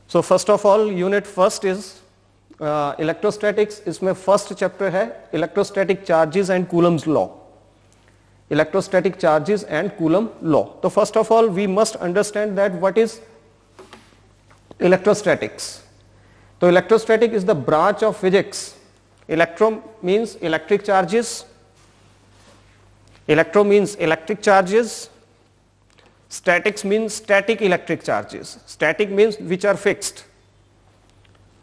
So first of all unit first is electrostatics. इसमें first chapter है electrostatic charges and Coulomb's law. Electrostatic charges and Coulomb law. तो first of all we must understand that what is electrostatics. तो electrostatic is the branch of physics. Electro means electric charges. Electro means electric charges. Statics means static electric charges. Static means which are fixed.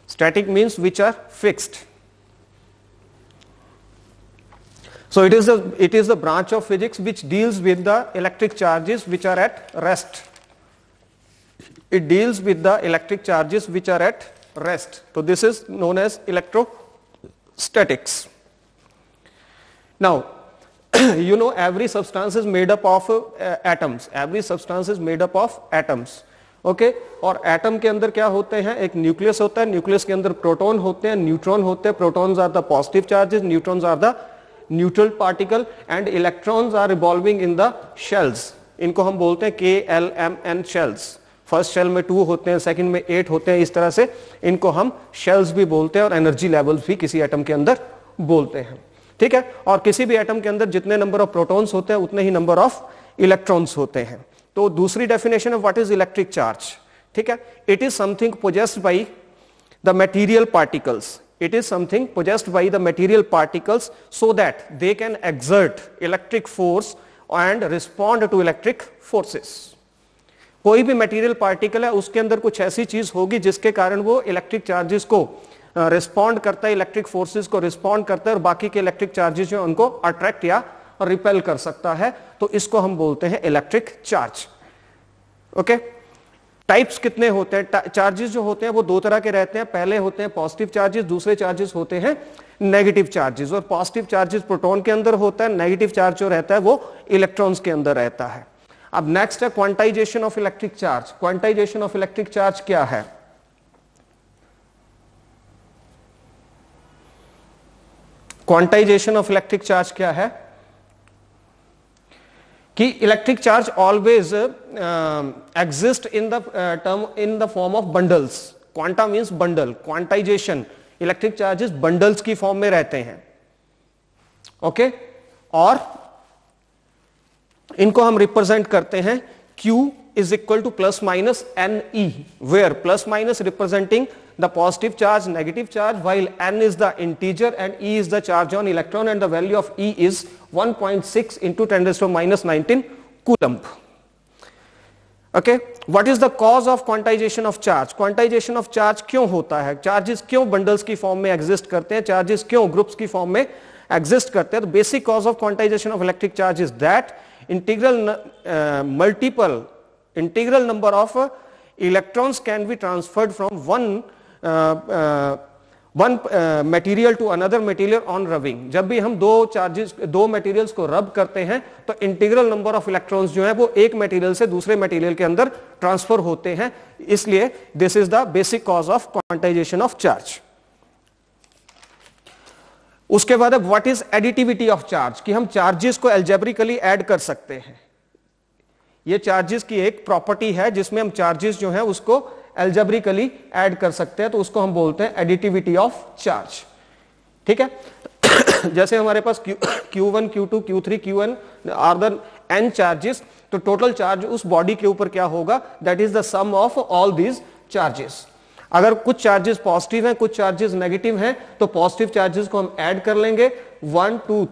Static means which are fixed. So it is the branch of physics which deals with the electric charges which are at rest. It deals with the electric charges which are at rest. So this is known as electrostatics. Now you know every substance is made up of atoms. Every substance is made up of atoms. Okay? और atom के अंदर क्या होते हैं, एक nucleus होता है, nucleus के अंदर प्रोटॉन होते हैं, न्यूट्रॉन होते हैं. Protons are the positive charges, neutrons are the neutral particle and electrons are revolving in the shells. इनको हम बोलते हैं KLMN शेल्स. फर्स्ट शेल में 2 होते हैं, सेकंड में 8 होते हैं. इस तरह से इनको हम शेल्स भी बोलते हैं और एनर्जी लेवल्स भी किसी एटम के अंदर बोलते हैं. ठीक है. और किसी भी एटम के अंदर जितने नंबर ऑफ प्रोटॉन्स होते हैं उतने ही नंबर ऑफ इलेक्ट्रॉन्स होते हैं. तो दूसरी डेफिनेशन है व्हाट इज इलेक्ट्रिक चार्ज. ठीक है. It is something possessed by the material particles. It is something possessed by the material particles so that they can exert electric force and respond to electric forces. कोई भी material particle है उसके अंदर कुछ ऐसी चीज होगी जिसके कारण वो इलेक्ट्रिक चार्जेस को रिस्पॉन्ड करता है, इलेक्ट्रिक फोर्सेस को रिस्पॉन्ड करता है और बाकी के इलेक्ट्रिक चार्जेस जो उनको अट्रैक्ट या रिपेल कर सकता है. तो इसको हम बोलते हैं इलेक्ट्रिक चार्ज. ओके. टाइप्स कितने होते हैं चार्जेस जो होते हैं वो 2 तरह के रहते हैं. पहले होते हैं पॉजिटिव चार्जेस, दूसरे चार्जेस होते हैं नेगेटिव चार्जेस. और पॉजिटिव चार्जेस प्रोटॉन के अंदर होता है, नेगेटिव चार्ज जो रहता है वो इलेक्ट्रॉन्स के अंदर रहता है. अब नेक्स्ट है quantization of electric charge. Quantization of electric charge क्या है. क्वांटाइजेशन ऑफ इलेक्ट्रिक चार्ज क्या है कि electric charge always exist in the term in the form of bundles. Quanta means bundle. Quantization electric charges bundles की form में रहते हैं. Okay. और इनको हम रिप्रेजेंट करते हैं Q is equal to plus minus NE, where plus minus representing the positive charge, negative charge, while N is the integer and E is the charge on electron, and the value of E is 1.6 into 10 raised to minus 19 coulomb. Okay, what is the cause of quantization of charge? Quantization of charge क्यों होता है, charges क्यों bundles की form में exist करते हैं, charges क्यों groups की फॉर्म में एग्जिस्ट करते हैं. तो basic cause of quantization of electric charge is that integral number of electrons can be transferred from one material to another material on rubbing. जब भी हम दो मटेरियल्स को रब करते हैं तो इंटीग्रल नंबर ऑफ इलेक्ट्रॉन्स जो है वो एक मटेरियल से दूसरे मटेरियल के अंदर ट्रांसफर होते हैं. इसलिए this is the basic cause of quantization of charge. उसके बाद what is additivity of charge, कि हम चार्जेस को एल्जेब्रिकली ऐड कर सकते हैं. ये चार्जेस की एक प्रॉपर्टी है जिसमें हम चार्जेस जो है उसको एल्जेब्रिकली ऐड कर सकते हैं. तो उसको हम बोलते हैं एडिटिविटी ऑफ चार्ज. ठीक है. जैसे हमारे पास Q1, Q2, Q3, Qn are the n charges. तो टोटल चार्ज उस बॉडी के ऊपर क्या होगा, that is the sum of all these charges. अगर कुछ चार्जेस पॉजिटिव हैं, कुछ चार्जेस नेगेटिव हैं, तो पॉजिटिव चार्जेस को हम ऐड कर लेंगे. 1 2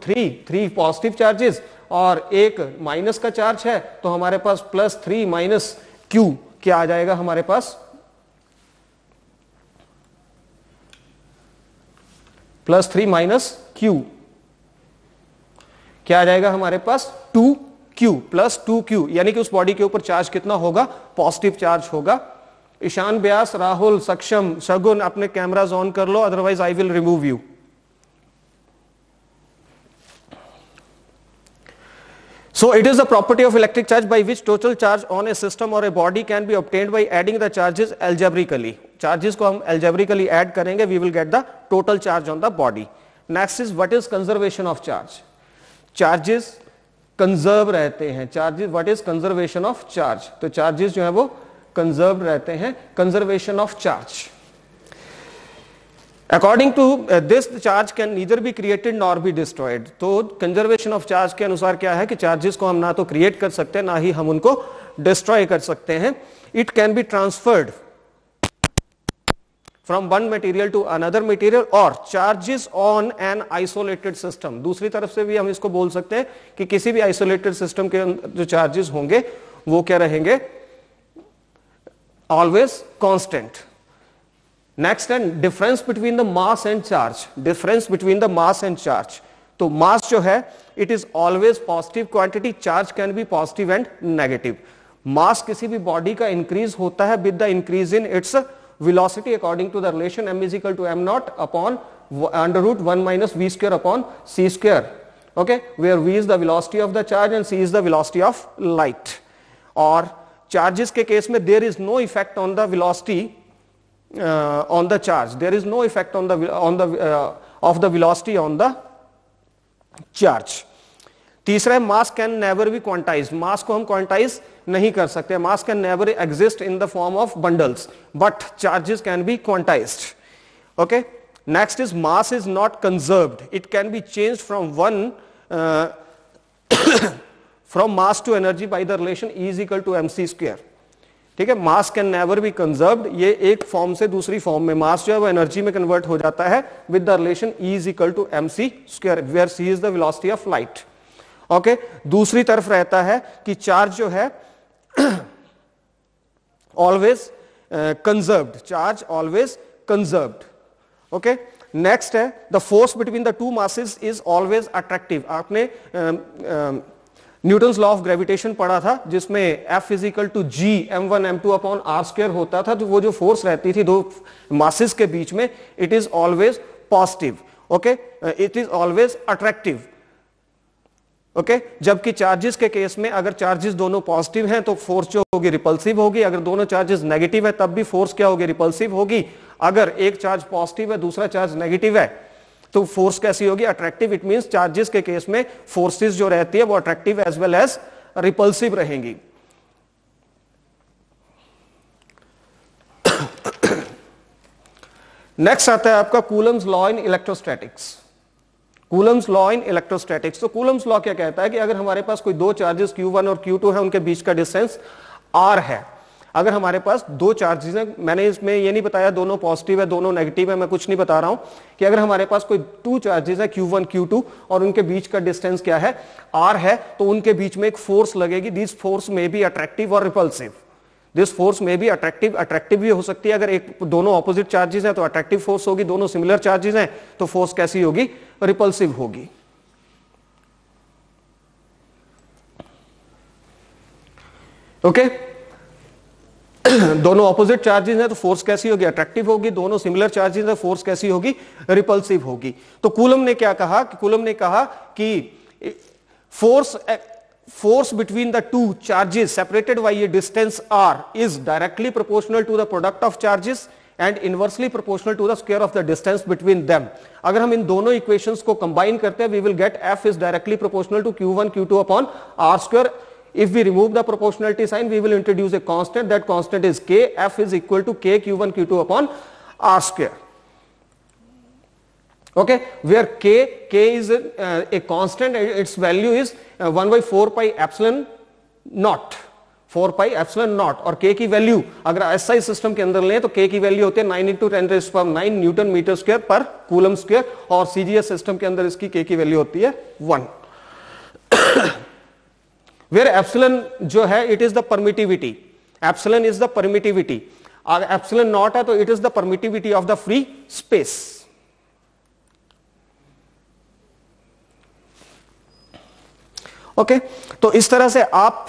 3 पॉजिटिव चार्जेस और एक माइनस का चार्ज है, तो हमारे पास +3 माइनस Q क्या आ जाएगा हमारे पास, +3 माइनस Q क्या आ जाएगा हमारे पास 2Q प्लस 2Q. यानी कि उस बॉडी के ऊपर चार्ज कितना होगा, पॉजिटिव चार्ज होगा. ईशान व्यास, राहुल, सक्षम, शगुन, अपने कैमरास ऑन कर लो, otherwise I will remove you. So it is the property of electric charge by which total charge on a system or a body can be obtained by adding the charges algebraically. Charges को हम algebraically add करेंगे, we will get the total charge on the body. Next is what is conservation of charge. Charges conserve रहते हैं. Charges, what is conservation of charge? तो charges जो है वो conserve रहते हैं, conservation of charge. According to this charge can neither be created nor be destroyed. तो conservation of charge के अनुसार क्या है कि चार्जेस को हम ना तो क्रिएट कर सकते हैं ना ही हम उनको डिस्ट्रॉय कर सकते हैं। It can be transferred from one material to another material और charges on an isolated system. दूसरी तरफ से भी हम इसको बोल सकते हैं कि किसी भी आइसोलेटेड सिस्टम के जो चार्जेस होंगे वो क्या रहेंगे, ऑलवेज कांस्टेंट। नेक्स्ट है difference between the mass and charge. Difference between the mass and charge, तो मास जो है it is always positive quantity, charge can be positive and negative. Mass किसी भी बॉडी का इंक्रीज होता है with the increase in its velocity according to the relation m is equal to m naught upon under root 1 minus v square upon c square, okay, where v is the velocity of the charge and c is the velocity of light. और charges के case में there is no effect on the velocity on the charge, there is no effect on the of the velocity on the charge. तीसरा है mass can never be quantised. Mass को हम quantise नहीं कर सकते, mass can never exist in the form of bundles but charges can be quantised. Okay, next is mass is not conserved, it can be changed from one from mass to energy by the relation E is equal to mc square. ठीक है, mass can never be conserved, ये एक form से दूसरी form में मास जो है वो एनर्जी में कन्वर्ट हो जाता है with the relation E is equal to mc square where c is the velocity of light। Okay, दूसरी तरफ रहता है कि चार्ज जो है always conserved, charge always conserved. Okay, next है the force between the two masses is always attractive. आपने Newton's law of gravitation पढ़ा था जिसमें F is equal to G m1 m2 upon r square होता था, तो वो जो फोर्स रहती थी दो मासेस के बीच में it is always positive. Okay, it is always attractive. Okay, जबकि चार्जेस के केस में अगर चार्जेस दोनों पॉजिटिव हैं तो फोर्स जो होगी रिपल्सिव होगी, अगर दोनों चार्जेस नेगेटिव है तब भी फोर्स क्या होगी, रिपल्सिव होगी। अगर एक चार्ज पॉजिटिव है दूसरा चार्ज नेगेटिव है तो फोर्स कैसी होगी, अट्रैक्टिव। इट मींस चार्जेस के केस में फोर्सेस जो रहती है वो attractive as well as repulsive रहेंगी। नेक्स्ट आता है आपका Coulomb's law in electrostatics. Coulomb's law in electrostatics, तो कूलम्स लॉ क्या कहता है कि अगर हमारे पास कोई दो चार्जेस Q1 और Q2 है, उनके बीच का डिस्टेंस R है। अगर हमारे पास दो चार्जेस हैं, मैंने इसमें ये नहीं बताया दोनों पॉजिटिव है दोनों नेगेटिव है, मैं कुछ नहीं बता रहा हूं कि अगर हमारे पास कोई टू चार्जेस है Q1 Q2 और उनके बीच का डिस्टेंस क्या है, R है, तो उनके बीच में एक फोर्स लगेगी। दिस फोर्स में बी अट्रैक्टिव और रिपल्सिव। दिस फोर्स में भी अट्रैक्टिव भी हो सकती है। अगर एक दोनों ऑपोजिट चार्जेस हैं तो अट्रैक्टिव फोर्स होगी, दोनों सिमिलर चार्जेस हैं तो फोर्स कैसी होगी, रिपल्सिव होगी। ओके, दोनों ऑपोजिट चार्जेस हैं तो फोर्स कैसी होगी, अट्रैक्टिव होगी। दोनों सिमिलर चार्जेस हैं, फोर्स कैसी होगी, रिपल्सिव होगी। तो कूलम ने क्या कहा कि कूलम ने कहा कि force between the two charges separated by a distance r is directly proportional to the product of charges and inversely proportional to the square of the distance between them. अगर हम इन दोनों इक्वेशंस को combine करते हैं we will get F is directly proportional to Q1 Q2 upon r square. If we remove the proportionality sign we will introduce a constant, that constant is K. F is equal to K Q1 Q2 upon r square. Okay, where k is a constant, its value is 1 by 4 pi epsilon naught, 4 pi epsilon naught। और k की value अगर SI system के अंदर लें तो k की value होती है 9 into 10⁻⁹ न्यूटन मीटर स्क्वायर पर कूलम स्क्वायर, और CGS सिस्टम के अंदर इसकी k की वैल्यू होती है 1। where epsilon जो है it is the permittivity, epsilon is the permittivity, अगर epsilon naught है तो it is the permittivity of the free space। Okay, तो इस तरह से आप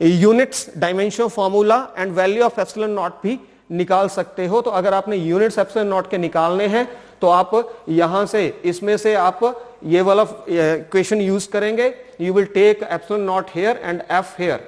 units, dimension formula and value of epsilon not भी निकाल सकते हो। तो अगर आपने यूनिट्स एप्सिलॉन नॉट के निकालने हैं तो आप यहां से इसमें से आप ये वाला इक्वेशन यूज करेंगे। You will take epsilon not here and F here.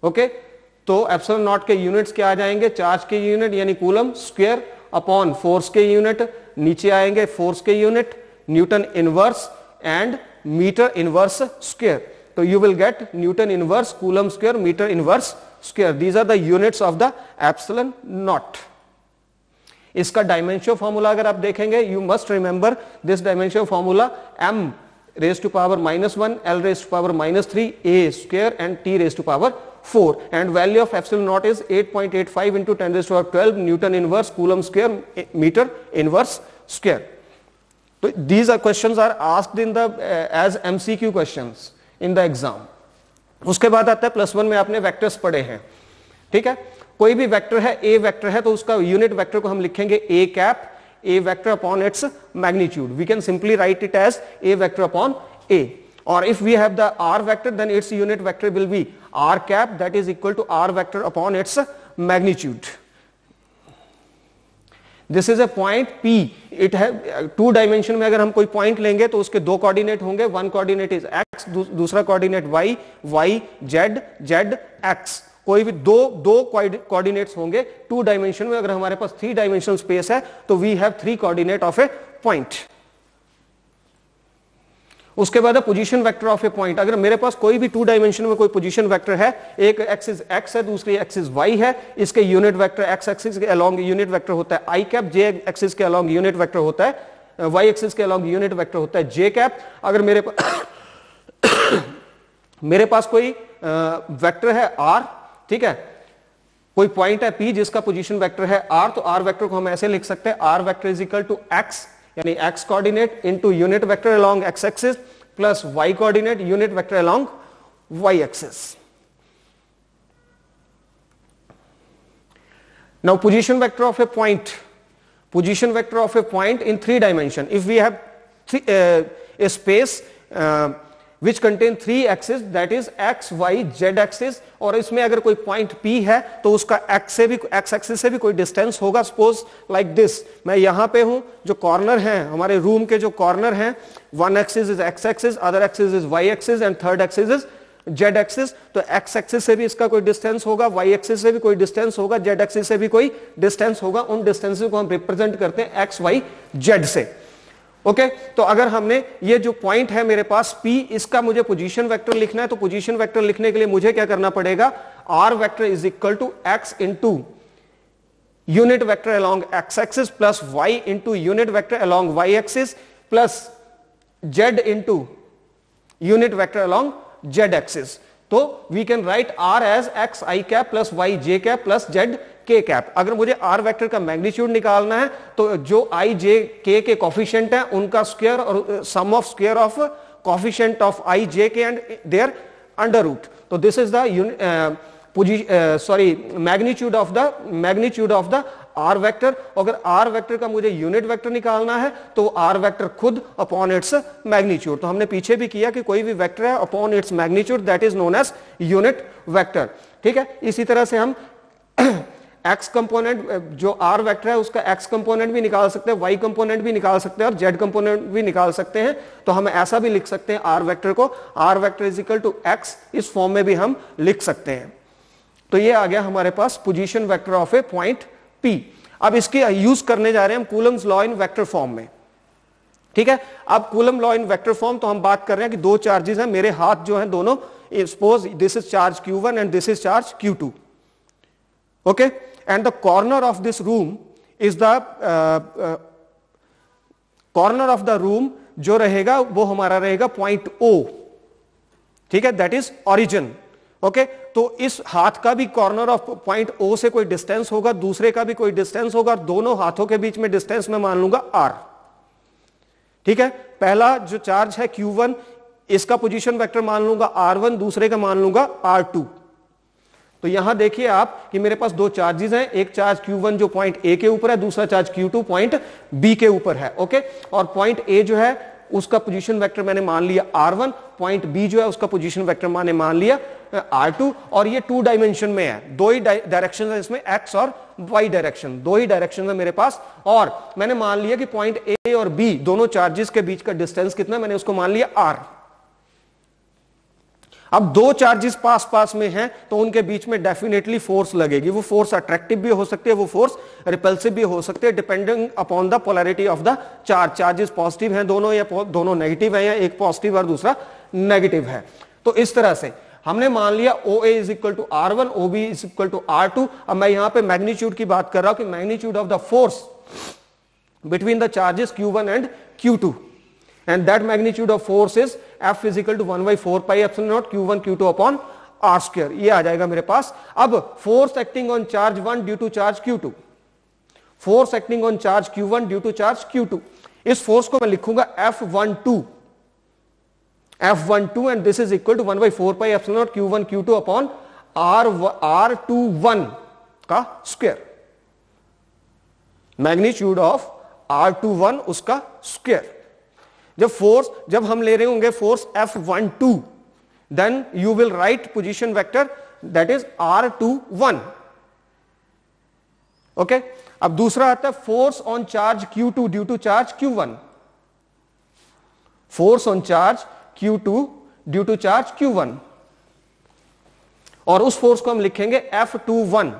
Okay, तो एप्सिलॉन नॉट के यूनिट्स क्या आ जाएंगे, चार्ज के यूनिट यानी कूलम स्क्वायर अपॉन फोर्स के यूनिट, नीचे आएंगे फोर्स के unit, newton inverse and metre inverse square. तो you will get newton inverse coulomb square metre inverse square, these are the units of the epsilon not. इसका dimension formula अगर आप देखेंगे, you must remember this dimension formula, m raised to power -1, L raised to power -3, a square and t raised to power 4, and value of epsilon naught is 8.85 into 10 raised to power 12 Newton inverse Coulomb square meter inverse square. So these are questions are asked in the as MCQ questions in the exam. उसके बाद आता है +1 में आपने vectors पढ़े हैं, ठीक है। कोई भी वेक्टर है, a वेक्टर है, तो उसका यूनिट वेक्टर को हम लिखेंगे a cap, a vector upon its magnitude. We can simply write it as a vector upon a. Or if we have the r vector, then its unit vector will be r cap, that is equal to r vector upon its magnitude. This is a point P. It has 2 dimension में अगर हम कोई point लेंगे तो उसके 2 coordinate होंगे, one coordinate is x, दूसरा coordinate y, y, z, z, x. कोई भी दो कोऑर्डिनेट्स होंगे 2 डायमेंशन में। अगर हमारे पास 3 डायमेंशनल स्पेस है तो we have 3 coordinate of a point. उसके बाद position vector of a point, अगर मेरे पास कोई भी 2 डायमेंशन में कोई पोजीशन वेक्टर है, एक एक्सिस x है, दूसरी एक्सिस y है, इसके यूनिट वेक्टर x एक्सिस के अलोंग यूनिट वेक्टर होता है i कैप, j एक्सिस के अलोंग यूनिट वेक्टर होता है y एक्सिस के अलोंग यूनिट वेक्टर होता है j कैप। अगर मेरे पास कोई वेक्टर है r, ठीक है, कोई पॉइंट है P जिसका पोजीशन वेक्टर है r, तो r वेक्टर को हम ऐसे लिख सकते हैं, r vector is equal to x, यानी x coordinate into unit vector along x axis plus y coordinate unit vector along y axis. Now position vector of a point, position vector of a point in 3 dimension, if we have a space which contain 3 axes, that is x, y, z axis, और इसमें अगर कोई point P है तो उसका x axis से भी कोई डिस्टेंस होगा। सपोज लाइक दिस, मैं यहां पे हूं, जो कॉर्नर है हमारे रूम के, जो कॉर्नर हैं, one axis is x axis, other axis is y axis and third axis is z axis. तो x एक्सिस से भी इसका कोई डिस्टेंस होगा, y एक्सिस से भी कोई डिस्टेंस होगा, z एक्सिस से भी कोई डिस्टेंस होगा। उन डिस्टेंसेस को हम रिप्रेजेंट करते हैं x, y, z से। ओके तो अगर हमने ये जो पॉइंट है मेरे पास P, इसका मुझे पोजीशन वेक्टर लिखना है, तो पोजीशन वेक्टर लिखने के लिए मुझे क्या करना पड़ेगा, r vector is equal to x into unit vector along x axis plus y into unit vector along y axis plus z into unit vector along z axis. तो we can write r as x i cap plus y j cap plus z k cap. अगर मुझे r vector का magnitude निकालना है तो जो i j k के coefficient है उनका स्क्वायर और sum of square of coefficient of i j k and their under root. तो this is the magnitude of the r vector. अगर r वेक्टर का मुझे यूनिट वेक्टर निकालना है तो r वेक्टर खुद अपॉन इट्स मैग्नीट्यूड। तो हमने पीछे भी किया कि कोई भी वेक्टर है upon its magnitude, that is known as unit vector, ठीक है। इसी तरह से हम x कंपोनेंट, जो r वेक्टर है उसका x कंपोनेंट भी निकाल सकते हैं, y कंपोनेंट भी निकाल सकते हैं और z कंपोनेंट भी निकाल सकते हैं। तो हम ऐसा भी लिख सकते हैं r वेक्टर को, r vector is equal to x, इस फॉर्म में भी हम लिख सकते हैं। तो ये आ गया हमारे पास position vector of a point P। अब इसके यूज करने जा रहे हैं हम coulomb's law in vector form में, ठीक है। अब coulomb law in vector form, तो हम बात कर रहे हैं कि 2 चार्जेस हैं, मेरे हाथ जो हैं दोनों, suppose this is charge q1 and this is charge q2, okay, and the corner of this room is the corner of the room जो रहेगा वो हमारा रहेगा पॉइंट O, ठीक है, दैट इज ओरिजिन, ओके। तो इस हाथ का भी कॉर्नर ऑफ पॉइंट O से कोई डिस्टेंस होगा, दूसरे का भी कोई डिस्टेंस होगा, दोनों हाथों के बीच में डिस्टेंस मैं मान लूंगा r, ठीक है। पहला जो चार्ज है q1, इसका पोजीशन वेक्टर मान लूंगा r1, दूसरे का मान लूंगा r2। तो यहां देखिए आप कि मेरे पास 2 चार्जेस हैं, एक चार्ज q1 जो पॉइंट A के ऊपर है, दूसरा चार्ज q2 पॉइंट B के ऊपर है, ओके। और पॉइंट A जो है उसका पोजीशन वेक्टर मैंने मान लिया r1, पॉइंट B जो है उसका पोजीशन वेक्टर मैंने मान लिया r2, और ये 2 डायमेंशन में है, 2 ही डायरेक्शन है इसमें, x और y डायरेक्शन, 2 ही डायरेक्शन है मेरे पास। और मैंने मान लिया कि पॉइंट A और B दोनों चार्जेस के बीच का डिस्टेंस कितना, मैंने उसको मान लिया r। अब 2 चार्जेस पास पास में हैं तो उनके बीच में डेफिनेटली फोर्स लगेगी, वो फोर्स अट्रैक्टिव भी हो सकती है, वो फोर्स रिपल्सिव भी हो सकती है, depending upon the polarity of the charge. Charges positive हैं दोनों या दोनों नेगेटिव हैं, या एक पॉजिटिव और दूसरा नेगेटिव है। तो इस तरह से हमने मान लिया OA is equal to R1, OB is equal to R2। अब मैं यहां पे मैग्नीट्यूड की बात कर रहा हूं कि magnitude of the force between the charges Q1 and Q2, and that magnitude of force is F is equal to 1/4 pi epsilon naught Q1 Q2 upon R square। ये आ जाएगा मेरे पास। अब force acting on charge 1 due to charge Q2, force acting on charge Q1 due to charge Q2, इस force को मैं लिखूंगा F12 and this is equal to 1/4 pi epsilon naught Q1 Q2 upon R21 का square, magnitude of R21 उसका square. जब हम ले रहे होंगे force F12, then you will write position vector that is R21। Okay, अब दूसरा आता है force on charge Q2 due to charge Q1, force on charge Q2 due to charge Q1, और उस फोर्स को हम लिखेंगे F21,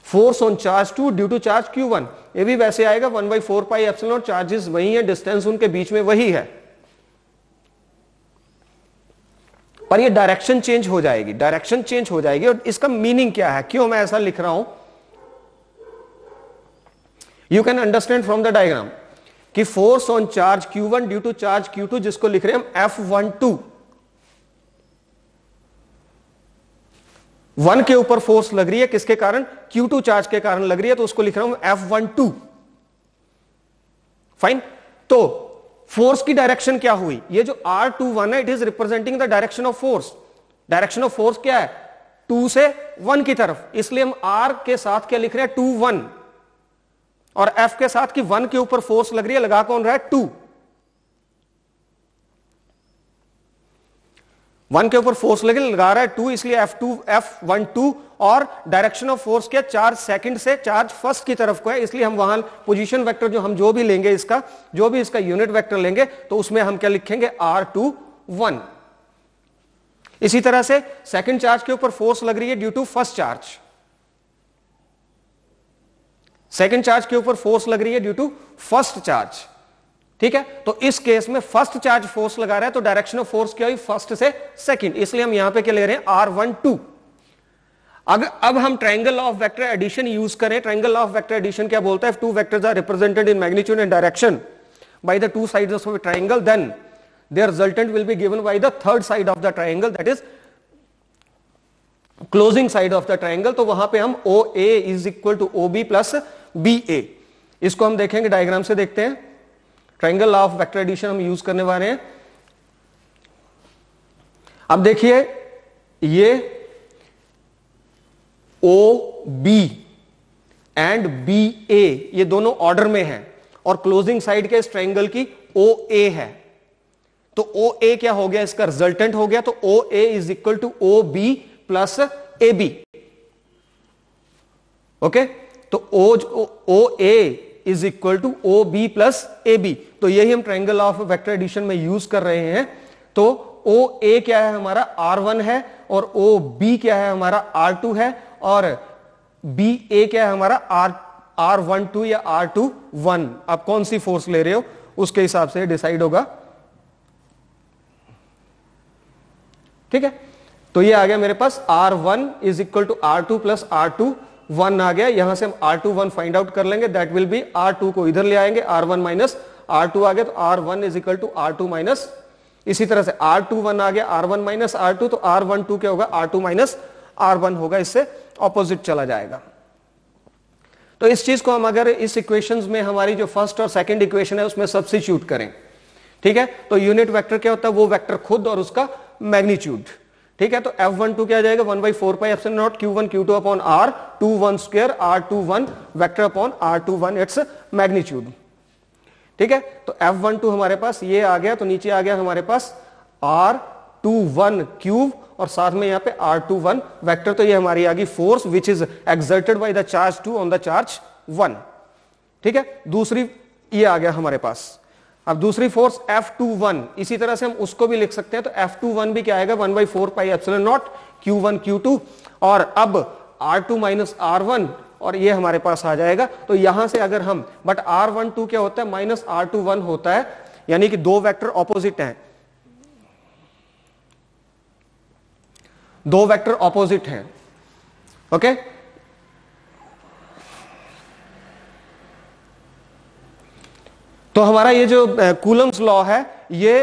force on charge 2 due to charge Q1। ये भी वैसे आएगा 1/4 पाई एप्सिलॉन नॉट, चार्जेस वही है, डिस्टेंस उनके बीच में वही है, पर ये डायरेक्शन चेंज हो जाएगी, डायरेक्शन चेंज हो जाएगी। और इसका मीनिंग क्या है, क्यों मैं ऐसा लिख रहा हूं, you can understand from the diagram कि force on charge Q1 due to charge Q2 जिसको लिख रहे हैं हम F12, 1 के ऊपर फोर्स लग रही है, किसके कारण, Q2 चार्ज के कारण लग रही है, तो उसको लिख रहा हूं F12। फाइन, तो फोर्स की डायरेक्शन क्या हुई, ये जो R21 है, it is representing the direction of force. Direction of force क्या है, 2 से 1 की तरफ, इसलिए हम R के साथ क्या लिख रहे हैं 2 1, और F के साथ कि 1 के ऊपर फोर्स लग रही है, लगा कौन रहा है 2, 1 के ऊपर फोर्स लगा रहा है 2, इसलिए F12, और डायरेक्शन ऑफ फोर्स क्या, चार्ज सेकंड से चार्ज फर्स्ट की तरफ को है, इसलिए हम वहां पोजीशन वेक्टर जो भी लेंगे, इसका जो भी इसका यूनिट वेक्टर लेंगे, तो उसमें हम क्या लिखेंगे R21। इसी तरह से सेकंड चार्ज के ऊपर फोर्स लग रही है due to first charge, second charge के ऊपर फोर्स लग रही है ड्यू टू फर्स्ट चार्ज, ठीक है। तो इस केस में फर्स्ट चार्ज फोर्स लगा रहा है, तो डायरेक्शन ऑफ फोर्स क्या हुई, फर्स्ट से सेकंड, इसलिए हम यहां पे क्या ले रहे हैं R12। अब हम triangle of vector addition use करें। ट्रायंगल ऑफ वेक्टर एडिशन क्या बोलता है, if two vectors are represented in magnitude and direction by the two sides of a triangle, then their resultant will be given by the third side of the triangle, that is closing side of the triangle। तो वहां पे हम OA is equal to OB plus BA, इसको हम देखेंगे, diagram से देखते हैं। ट्रायंगल ऑफ वेक्टर एडिशन हम यूज करने वाले हैं। अब देखिए, ये OB एंड BA ये दोनों ऑर्डर में हैं, और क्लोजिंग साइड के इस ट्रायंगल की OA है, तो OA क्या हो गया, इसका रिजल्टेंट हो गया, तो OA is equal to OB plus AB। Okay, तो OA is equal to OB plus AB, तो यही हम ट्रायंगल ऑफ वेक्टर एडिशन में यूज कर रहे हैं। तो OA क्या है हमारा R1 है, और OB क्या है हमारा R2 है, और BA क्या है हमारा R12 या R21। आप कौन सी फोर्स ले रहे हो उसके हिसाब से डिसाइड होगा, ठीक है। तो ये आ गया मेरे पास R1 is equal to R2 plus R21 आ गया। यहां से हम R21 फाइंड आउट कर लेंगे, दैट विल बी R2 को इधर ले आएंगे, R1 माइनस R2 आ गया, तो R1 is equal to R2 minus, इसी तरह से R21 आ गया, R1 माइनस R2, तो R12 क्या होगा, R2 माइनस R1 होगा, इससे ऑपोजिट चला जाएगा। तो इस चीज को हम अगर इस इक्वेशंस में हमारी जो फर्स्ट और सेकंड इक्वेशन है उसमें सब्स्टिट्यूट करें, ठीक है, तो यूनिट वेक्टर क्या होता है, वो वेक्टर खुद और उसका मैग्नीट्यूड, ठीक है। तो F12 क्या आ जाएगा, 1/4 pi epsilon naught Q1 Q2 upon R21 square, R21 vector upon R21 its magnitude, ठीक है। तो F12 हमारे पास ये आ गया, तो नीचे आ गया हमारे पास R21 क्यूब, और साथ में यहां पे R21 वेक्टर, तो ये हमारी आ गई force which is exerted by the charge 2 on the charge 1, ठीक है। दूसरी ये आ गया हमारे पास। अब दूसरी फोर्स F21, इसी तरह से हम उसको भी लिख सकते हैं, तो F21 भी क्या आएगा, 1/4 pi epsilon naught Q1 Q2, और अब R2 माइनस R1, और ये हमारे पास आ जाएगा। तो यहां से अगर हम, बट R12 क्या होता है, माइनस R21 होता है, यानी कि दो वेक्टर ऑपोजिट हैं, दो वेक्टर ऑपोजिट हैं, ओके। तो हमारा ये जो कूलम्स लॉ है ये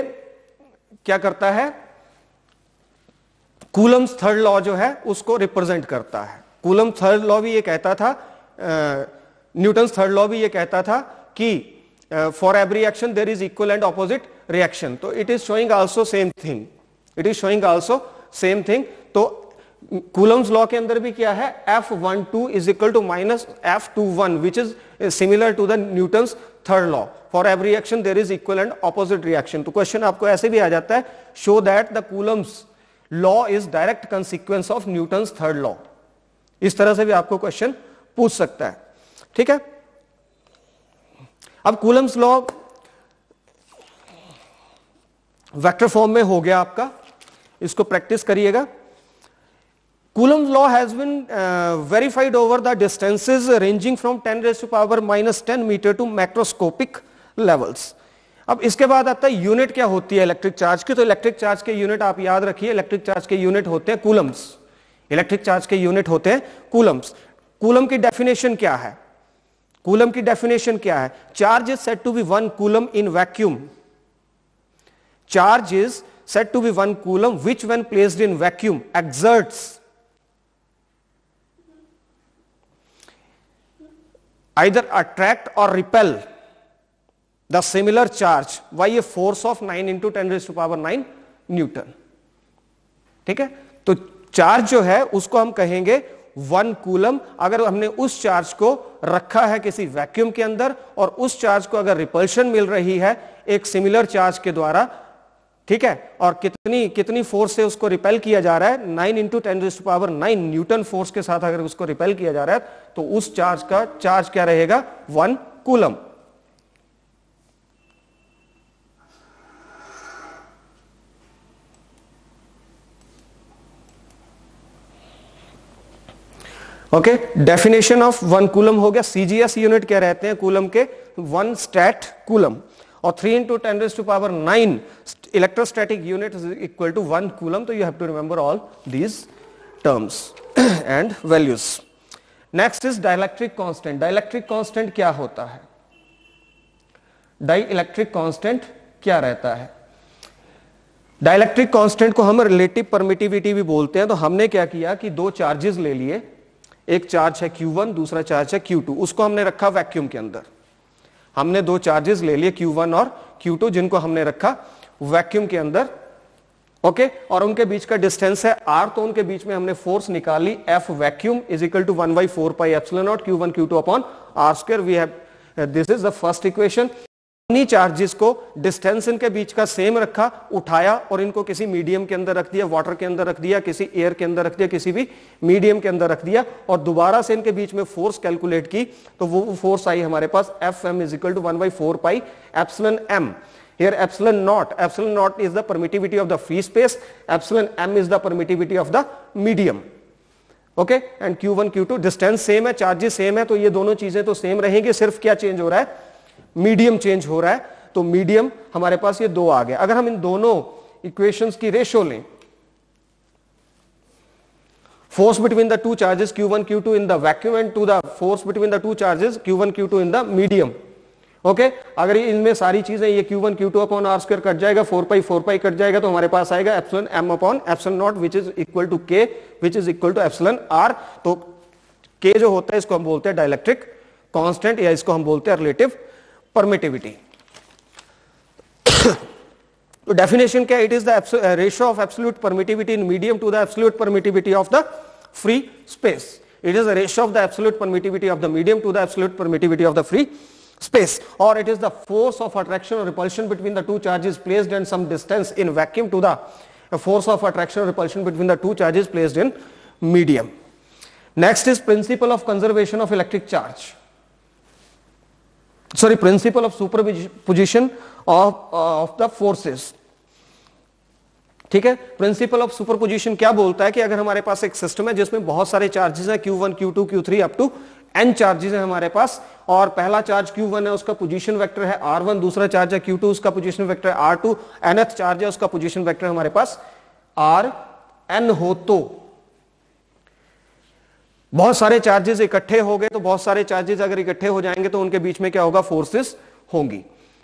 क्या करता है, कूलम्स थर्ड लॉ जो है उसको रिप्रेजेंट करता है। कूलम थर्ड लॉ भी ये कहता था, न्यूटन्स थर्ड लॉ भी ये कहता था कि for every action there is equal and opposite reaction. तो it is showing also same thing, it is showing also same thing. तो कूलम्स लॉ के अंदर भी क्या है, F12 is equal to minus F21 which is similar to the newton's third law. For every action there is equal and opposite reaction. तो question आपको ऐसे भी आ जाता है, show that the coulomb's law is direct consequence of Newton's third law. इस तरह से भी आपको क्वेश्चन पूछ सकता है, ठीक है। अब कूलम्स लॉ वेक्टर फॉर्म में हो गया आपका, इसको प्रैक्टिस करिएगा। Coulomb's law has been verified over the distances ranging from 10 raised to power minus 10 meter to macroscopic levels. अब इसके बाद आता है यूनिट क्या होती है इलेक्ट्रिक चार्ज की। तो इलेक्ट्रिक चार्ज के यूनिट आप याद रखिए, इलेक्ट्रिक चार्ज के यूनिट होते हैं कूलम्स। इलेक्ट्रिक चार्ज के यूनिट होते हैं कूलम्स। कूलम की डेफिनेशन क्या है, कूलम की डेफिनेशन क्या है, charge is said to be 1 coulomb in vacuum. Charge is said to be 1 coulomb which when placed in vacuum exerts either attract or repel the similar charge by a force of 9 into 10 raised to power 9 Newton. ठीक है, तो charge जो है उसको हम कहेंगे 1 coulomb. अगर हमने उस चार्ज को रखा है किसी वैक्यूम के अंदर और उस चार्ज को अगर रिपल्शन मिल रही है एक सिमिलर चार्ज के द्वारा, ठीक है, और कितनी फोर्स से उसको रिपेल किया जा रहा है, 9 into 10 to the power 9 newton force के साथ अगर उसको रिपेल किया जा रहा है तो उस चार्ज का चार्ज क्या रहेगा, 1 coulomb. Okay, definition of 1 coulomb हो गया। सीजीएस यूनिट क्या रहते हैं कूलम के, 1 स्टैट कूलम, और 3 into 10 raised to power 9 electrostatic unit is equal to 1 coulomb. So you have to remember all these terms and values. Next is dielectric constant. Dielectric constant क्या होता है, dielectric constant क्या रहता है। Dielectric constant को हम relative permittivity भी बोलते हैं। तो हमने क्या किया कि दो चार्जेस ले लिए, एक चार्ज है Q1, दूसरा चार्ज है Q2, उसको हमने रखा वैक्यूम के अंदर। हमने दो चार्जेस ले लिए Q1 और Q2 जिनको हमने रखा वैक्यूम के अंदर, ओके, और उनके बीच का डिस्टेंस है R। तो उनके बीच में हमने फोर्स निकाली F vacuum is equal to 1/4 pi epsilon naught Q1 Q2 upon R square. We have, this is the first equation. इन्हीं चार्जेस को डिस्टेंस इनके बीच का सेम रखा, उठाया और इनको किसी मीडियम के अंदर रख दिया, वाटर के अंदर रख दिया, किसी एयर के अंदर रख दिया, किसी भी मीडियम के अंदर रख दिया, और दोबारा से इनके बीच में फोर्स कैलकुलेट की तो वो फोर्स आई हमारे पास Fm is equal to 1/4 pi epsilon m। Here epsilon naught is the permittivity of the free space, epsilon m is the permittivity of the medium, okay, and Q1 Q2 distance same है, charges same है, तो ये दोनों चीजें तो same रहेंगी, सिर्फ क्या चेंज हो रहा है, मीडियम चेंज हो रहा है। तो मीडियम हमारे पास ये दो आ गया। अगर हम इन दोनों इक्वेशंस की रेशो लें, force between the two charges Q1 Q2 in the vacuum and to the force between the two charges Q1 Q2 in the medium, okay, अगर इनमें सारी चीजें ये Q1 Q2 upon R square cut जाएगा, 4 pi cut जाएगा, तो हमारे पास आएगा epsilon m upon epsilon naught which is equal to K which is equal to epsilon R। तो K जो होता है इसको हम बोलते हैं डाइलेक्ट्रिक कांस्टेंट, या इसको हम बोलते हैं रिलेटिव परमिटिविटी। तो डेफिनेशन क्या, it is the ratio of absolute permittivity in medium to the absolute permittivity of the free space. It is the ratio of the absolute permittivity of the medium to the absolute permittivity of the free space, or it is the force of attraction or repulsion between the two charges placed in some distance in vacuum to the force of attraction or repulsion between the two charges placed in medium. Next is principle of conservation of electric charge, sorry, principle of superposition of the forces। ठीक है, principle of superposition क्या बोलता है कि अगर हमारे पास एक system है जिसमें बहुत सारे चार्जेस हैं, Q1 Q2 Q3 up to n charges हैं हमारे पास, और पहला चार्ज Q1 है उसका पोजीशन वेक्टर है R1, दूसरा चार्ज है Q2 उसका पोजीशन वेक्टर है R2, nth चार्ज है उसका पोजीशन वेक्टर हमारे पास R n हो तो बहुत सारे चार्जेस इकट्ठे हो गए, तो बहुत सारे चार्जेस अगर इकट्ठे हो जाएंगे तो उनके बीच में क्या होगा, फोर्सेस होंगी,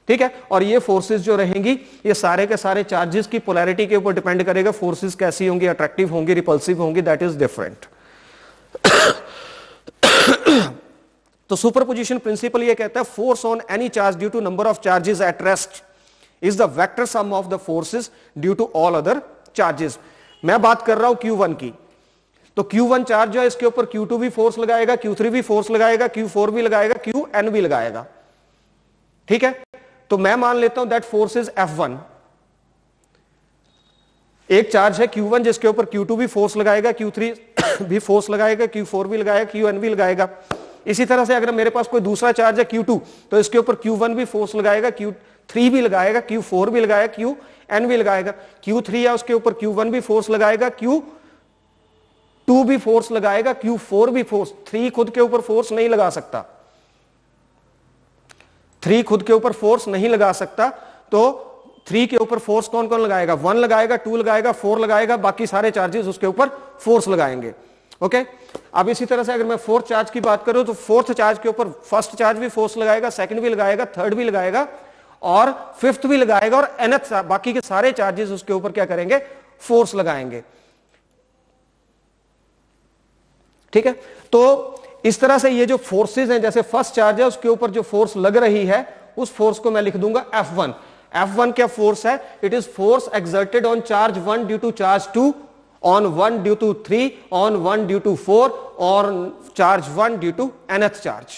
ठीक है। और ये फोर्सेस जो रहेंगी ये सारे के सारे चार्जेस की पोलैरिटी के ऊपर डिपेंड करेगा, फोर्सेस कैसी होंगी, अट्रैक्टिव होंगी, रिपल्सिव होंगी, दैट इज डिफरेंट। तो सुपरपोजिशन प्रिंसिपल ये कहता है force on any charge due to number of charges at rest is the vector sum of the forces due to all other charges. मैं बात कर रहा हूं Q1 की, तो Q1 चार्ज जो है इसके ऊपर Q2 भी फोर्स लगाएगा, Q3 भी फोर्स लगाएगा, Q4 भी लगाएगा, Qn भी लगाएगा, ठीक है। तो मैं मान लेता हूं दैट फोर्स इज F1। एक चार्ज है Q1 जिसके ऊपर Q2 भी फोर्स लगाएगा, Q3 भी फोर्स लगाएगा, Q4 भी लगाएगा, Qn भी लगाएगा। इसी तरह से अगर मेरे पास कोई दूसरा चार्ज है Q2 तो इसके ऊपर Q1 भी फोर्स लगाएगा, Q3 भी लगाएगा, Q4 भी लगाएगा, Qn भी लगाएगा। Q3 या उसके ऊपर Q1 भी फोर्स लगाएगा, Q2 भी फोर्स लगाएगा, Q4 भी फोर्स। 3 खुद के ऊपर फोर्स नहीं लगा सकता, 3 खुद के ऊपर फोर्स नहीं लगा सकता, तो 3 के ऊपर फोर्स कौन कौन लगाएगा, 1 लगाएगा, 2 लगाएगा, 4 लगाएगा, बाकी सारे चार्जेस उसके ऊपर फोर्स लगाएंगे, ओके। अब इसी तरह से अगर मैं फोर्थ चार्ज की बात करूं तो फोर्थ चार्ज के ऊपर फर्स्ट चार्ज भी फोर्स लगाएगा, सेकंड भी लगाएगा, थर्ड भी लगाएगा और फिफ्थ भी लगाएगा, और nth बाकी के सारे चार्जेस उसके ऊपर क्या करेंगे, फोर्स लगाएंगे, ठीक है। तो इस तरह से ये जो फोर्सेस हैं, जैसे फर्स्ट चार्ज है उसके ऊपर जो फोर्स लग रही है उस फोर्स को मैं लिख दूंगा F1। F1 क्या फोर्स है, it is force exerted on charge 1 due to charge 2, on 1 due to 3, on 1 due to 4, on charge 1 due to nth charge,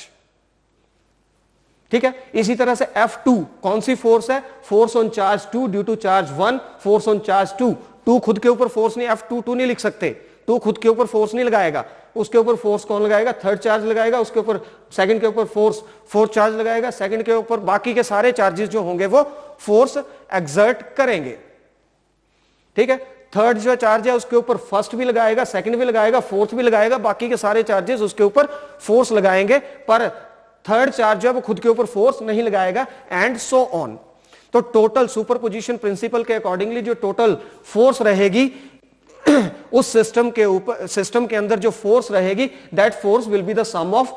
ठीक है। इसी तरह से F2 कौन सी फोर्स है, force on charge 2 due to charge 1, force on charge 2। 2 खुद के ऊपर फोर्स नहीं, F2 नहीं लिख सकते, 2 खुद के ऊपर फोर्स नहीं लगाएगा, उसके ऊपर फोर्स कौन लगाएगा, थर्ड चार्ज लगाएगा, उसके ऊपर सेकंड के ऊपर फोर्स फोर्थ चार्ज लगाएगा, सेकंड के ऊपर बाकी के सारे चार्जेस जो होंगे वो फोर्स एक्सर्ट करेंगे, ठीक है। थर्ड जो चार्ज है उसके ऊपर फर्स्ट भी लगाएगा, सेकंड भी लगाएगा, फोर्थ भी लगाएगा, बाकी के सारे चार्जेस उसके ऊपर फोर्स लगाएंगे, पर थर्ड चार्ज जो है वो खुद के ऊपर फोर्स नहीं लगाएगा, एंड सो ऑन। तो टोटल सुपरपोजिशन प्रिंसिपल के अकॉर्डिंगली जो टोटल फोर्स रहेगी उस सिस्टम के ऊपर, सिस्टम के अंदर जो फोर्स रहेगी, that force will be the sum of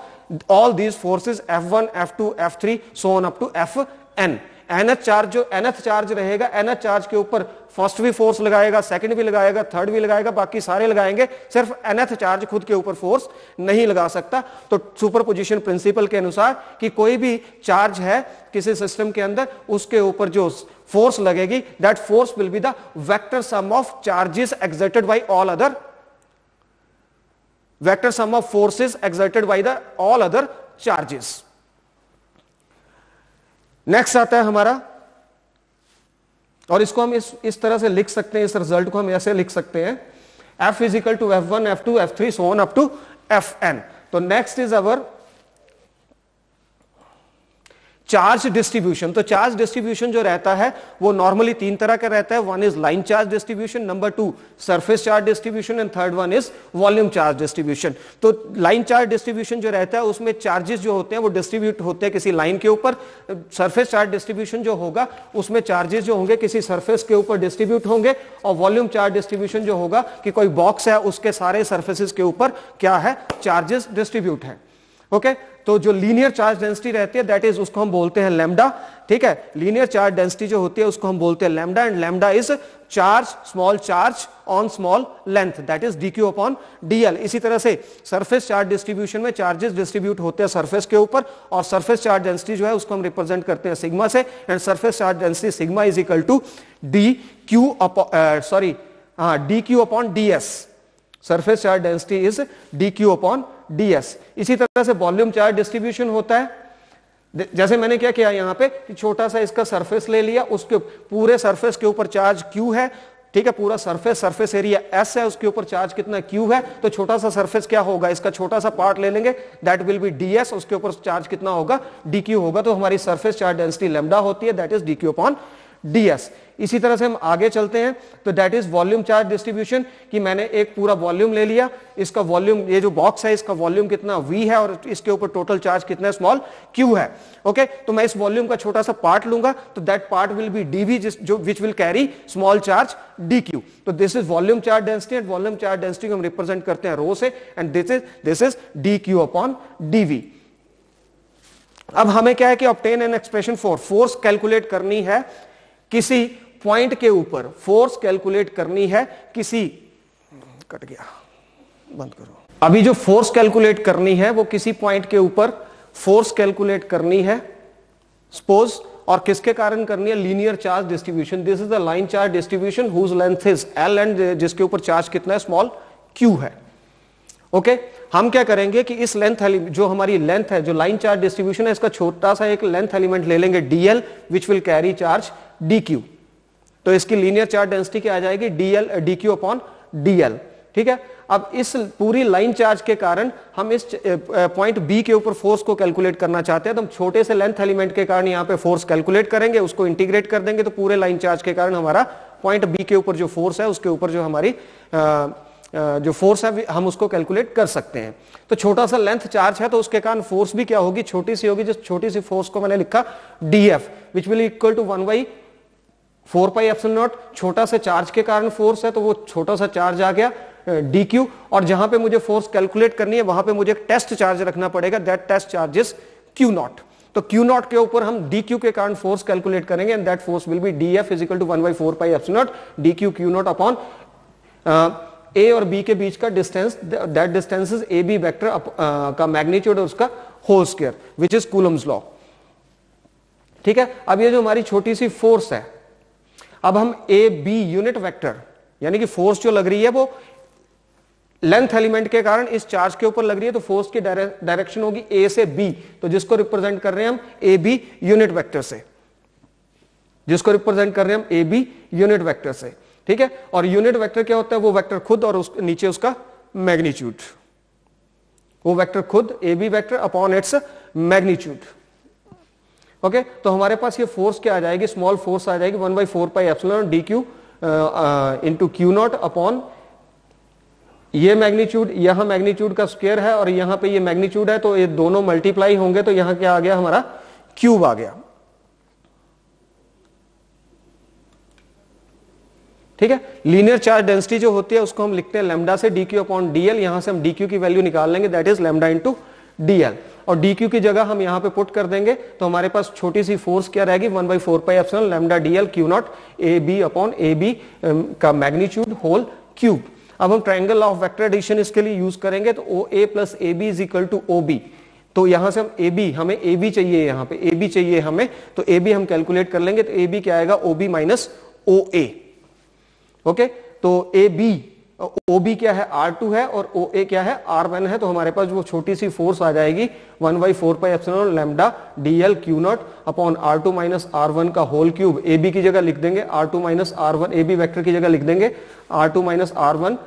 all these forces F1, F2, F3 so on up to Fn। nth charge जो nth चार्ज रहेगा, nth चार्ज के ऊपर फर्स्ट भी फोर्स लगाएगा, सेकंड भी लगाएगा, थर्ड भी लगाएगा, बाकी सारे लगाएंगे, सिर्फ nth चार्ज खुद के ऊपर फोर्स नहीं लगा सकता। तो सुपरपोजिशन प्रिंसिपल के अनुसार कि कोई भी चार्ज है किसी सिस्टम के अंदर, उसके ऊपर जो फोर्स लगेगी, that force will be the vector sum of charges exerted by all other, vector sum of forces exerted by the all other charges. Next आता है हमारा, और इसको हम इस तरह से लिख सकते हैं, इस रिजल्ट को हम ऐसे लिख सकते हैं, F is equal to F1, F2, F3 so on up to Fn। तो next is our charge distribution. तो चार्ज डिस्ट्रीब्यूशन जो रहता है वो नॉर्मली 3 तरह का रहता है, 1 is line charge distribution, number 2 surface charge distribution, and third 1 is volume charge distribution. तो लाइन चार्ज डिस्ट्रीब्यूशन जो रहता है उसमें चार्जेस जो होते हैं वो डिस्ट्रीब्यूट होते हैं किसी लाइन के ऊपर। सरफेस चार्ज डिस्ट्रीब्यूशन जो होगा उसमें चार्जेस जो होंगे किसी सरफेस के ऊपर डिस्ट्रीब्यूट होंगे, और वॉल्यूम चार्ज डिस्ट्रीब्यूशन जो होगा कि कोई बॉक्स है उसके सारे सरफेसेस के ऊपर क्या है, चार्जेस डिस्ट्रीब्यूट है, ओके। तो जो लीनियर चार्ज डेंसिटी रहती है दैट इज, उसको हम बोलते हैं लैम्डा, ठीक है। लीनियर चार्ज डेंसिटी जो होती है उसको हम बोलते हैं lambda, and lambda is charge, small charge on small length, that is dq upon dl। इसी तरह से सरफेस चार्ज डिस्ट्रीब्यूशन में चार्जेस डिस्ट्रीब्यूट होते हैं सरफेस के ऊपर, और सरफेस चार्ज डेंसिटी जो है उसको हम रिप्रेजेंट करते हैं सिग्मा से, and surface charge density sigma is equal to dq upon ds। Surface charge density is dq upon ds। इसी तरह से वॉल्यूम चार्ज डिस्ट्रीब्यूशन होता है, जैसे मैंने क्या किया यहां पे, छोटा सा इसका सरफेस ले लिया, उसके पूरे सरफेस के ऊपर चार्ज q है, ठीक है, पूरा सरफेस एरिया s है, उसके ऊपर चार्ज कितना q है, तो छोटा सा सरफेस क्या होगा, इसका छोटा सा पार्ट ले लेंगे, दैट विल बी ds, उसके ऊपर चार्ज कितना होगा, dq होगा। तो हमारी सरफेस चार्ज डेंसिटी लैम्डा होती है, that is dq upon ds। इसी तरह से हम आगे चलते हैं तो that is volume charge distribution, कि मैंने एक पूरा वॉल्यूम ले लिया, इसका वॉल्यूम, ये जो बॉक्स है इसका वॉल्यूम कितना v है और इसके ऊपर टोटल चार्ज कितना स्मॉल q है। ओके, तो मैं इस वॉल्यूम का छोटा सा पार्ट लूंगा तो that part will be dv, जो which will carry small charge dq। तो this is volume charge density, and volume charge density हम रिप्रेजेंट करते हैं रो से, and this is dq upon dv। अब हमें क्या है कि obtain an expression for force calculate करनी है किसी पॉइंट के ऊपर, फोर्स कैलकुलेट करनी है किसी, कट गया, बंद करो। अभी जो फोर्स कैलकुलेट करनी है वो किसी पॉइंट के ऊपर फोर्स कैलकुलेट करनी है सपोज, और किसके कारण करनी है, linear charge distribution. This is the line charge distribution whose length is l, and जिसके ऊपर चार्ज कितना है, स्मॉल q है। ओके, हम क्या करेंगे कि इस लेंथ, जो हमारी लेंथ है, जो लाइन चार्ज डिस्ट्रीब्यूशन है, इसका छोटा सा एक लेंथ एलिमेंट ले लेंगे dl, which will carry charge dq। तो इसकी लीनियर चार्ज डेंसिटी क्या आ जाएगी, dq अपॉन dl। ठीक है, अब इस पूरी लाइन चार्ज के कारण हम इस पॉइंट B के ऊपर फोर्स को कैलकुलेट करना चाहते हैं, तो हम छोटे से लेंथ एलिमेंट के कारण यहाँ पे फोर्स कैलकुलेट करेंगे, उसको इंटीग्रेट कर देंगे, तो पूरे लाइन चार्ज के कारण हमारा पॉइंट B के ऊपर जो फोर्स है, उसके ऊपर जो हमारी जो फोर्स है हम उसको कैलकुलेट कर सकते हैं। तो छोटा सा लेंथ चार्ज है तो उसके कारण फोर्स भी क्या होगी, छोटी सी होगी। जिस छोटी सी फोर्स को मैंने लिखा df, which will equal to 1/4 pi epsilon naught. छोटा से चार्ज के कारण फोर्स है तो वो छोटा सा चार्ज आ गया dq, और जहां पे मुझे फोर्स कैलकुलेट करनी है वहां पे मुझे एक टेस्ट चार्ज रखना पड़ेगा, that test charge is q naught. तो q नॉट के ऊपर हम dq के कारण फोर्स कैलकुलेट करेंगे, and that force will be df is equal to 1/4 pi epsilon naught dq q naught upon a और b के बीच का distance, that distance is ab vector का मैग्नीट्यूड और उसका whole square, which is Coulomb's law. ठीक है, अब ये जो हमारी छोटी सी फोर्स है, अब हम ए बी यूनिट वेक्टर, यानी कि फोर्स जो लग रही है वो लेंथ एलिमेंट के कारण इस चार्ज के ऊपर लग रही है, तो फोर्स की डायरेक्शन होगी ए से बी, तो जिसको रिप्रेजेंट कर रहे हैं हम ए बी यूनिट वेक्टर से, जिसको रिप्रेजेंट कर रहे हैं हम ए बी यूनिट वेक्टर से। ठीक है, और यूनिट वेक्टर क्या होता है, वो वेक्टर खुद और नीचे उसका मैग्नीट्यूड, वो वेक्टर खुद A B vector upon its magnitude. Okay, तो हमारे पास ये फोर्स क्या आ जाएगी, स्मॉल फोर्स आ जाएगी 1/4 pi epsilon dq into q naught upon ये मैग्नीट्यूड, यहां मैग्नीट्यूड का स्क्वायर है और यहां पे ये मैग्नीट्यूड है, तो ये दोनों मल्टीप्लाई होंगे, तो यहां क्या आ गया, हमारा क्यूब आ गया। ठीक है, लीनियर चार्ज डेंसिटी जो होती है उसको हम लिखते हैं लैम्डा से dq अपॉन dl, यहां से हम dq की वैल्यू निकाल लेंगे, that is lambda into dl, और dq की जगह हम यहां पे पुट कर देंगे, तो हमारे पास छोटी सी फोर्स क्या रहेगी, 1/4 pi epsilon lambda dl q naught A B upon A B का मैग्नीट्यूड होल क्यूब। अब हम ट्रायंगल ऑफ वेक्टर एडिशन इसके लिए यूज करेंगे, तो O A plus A B is equal to O B. तो यहां से हम ए बी, हमें ए बी चाहिए, यहां पे ए बी चाहिए हमें, तो ए बी हम कैलकुलेट कर लेंगे, तो ए बी क्या आएगा, ओ बी माइनस ओ ए। ओके, तो ए बी, ओ बी क्या है, R2 है, और ओ ए क्या है, R1 है, तो हमारे पास वो छोटी सी फोर्स आ जाएगी 1/4 pi epsilon lambda dl q naught upon R2 minus R1 का होल क्यूब। ए बी की जगह लिख देंगे R2 माइनस R1, ए बी वेक्टर की जगह लिख देंगे R2 माइनस R1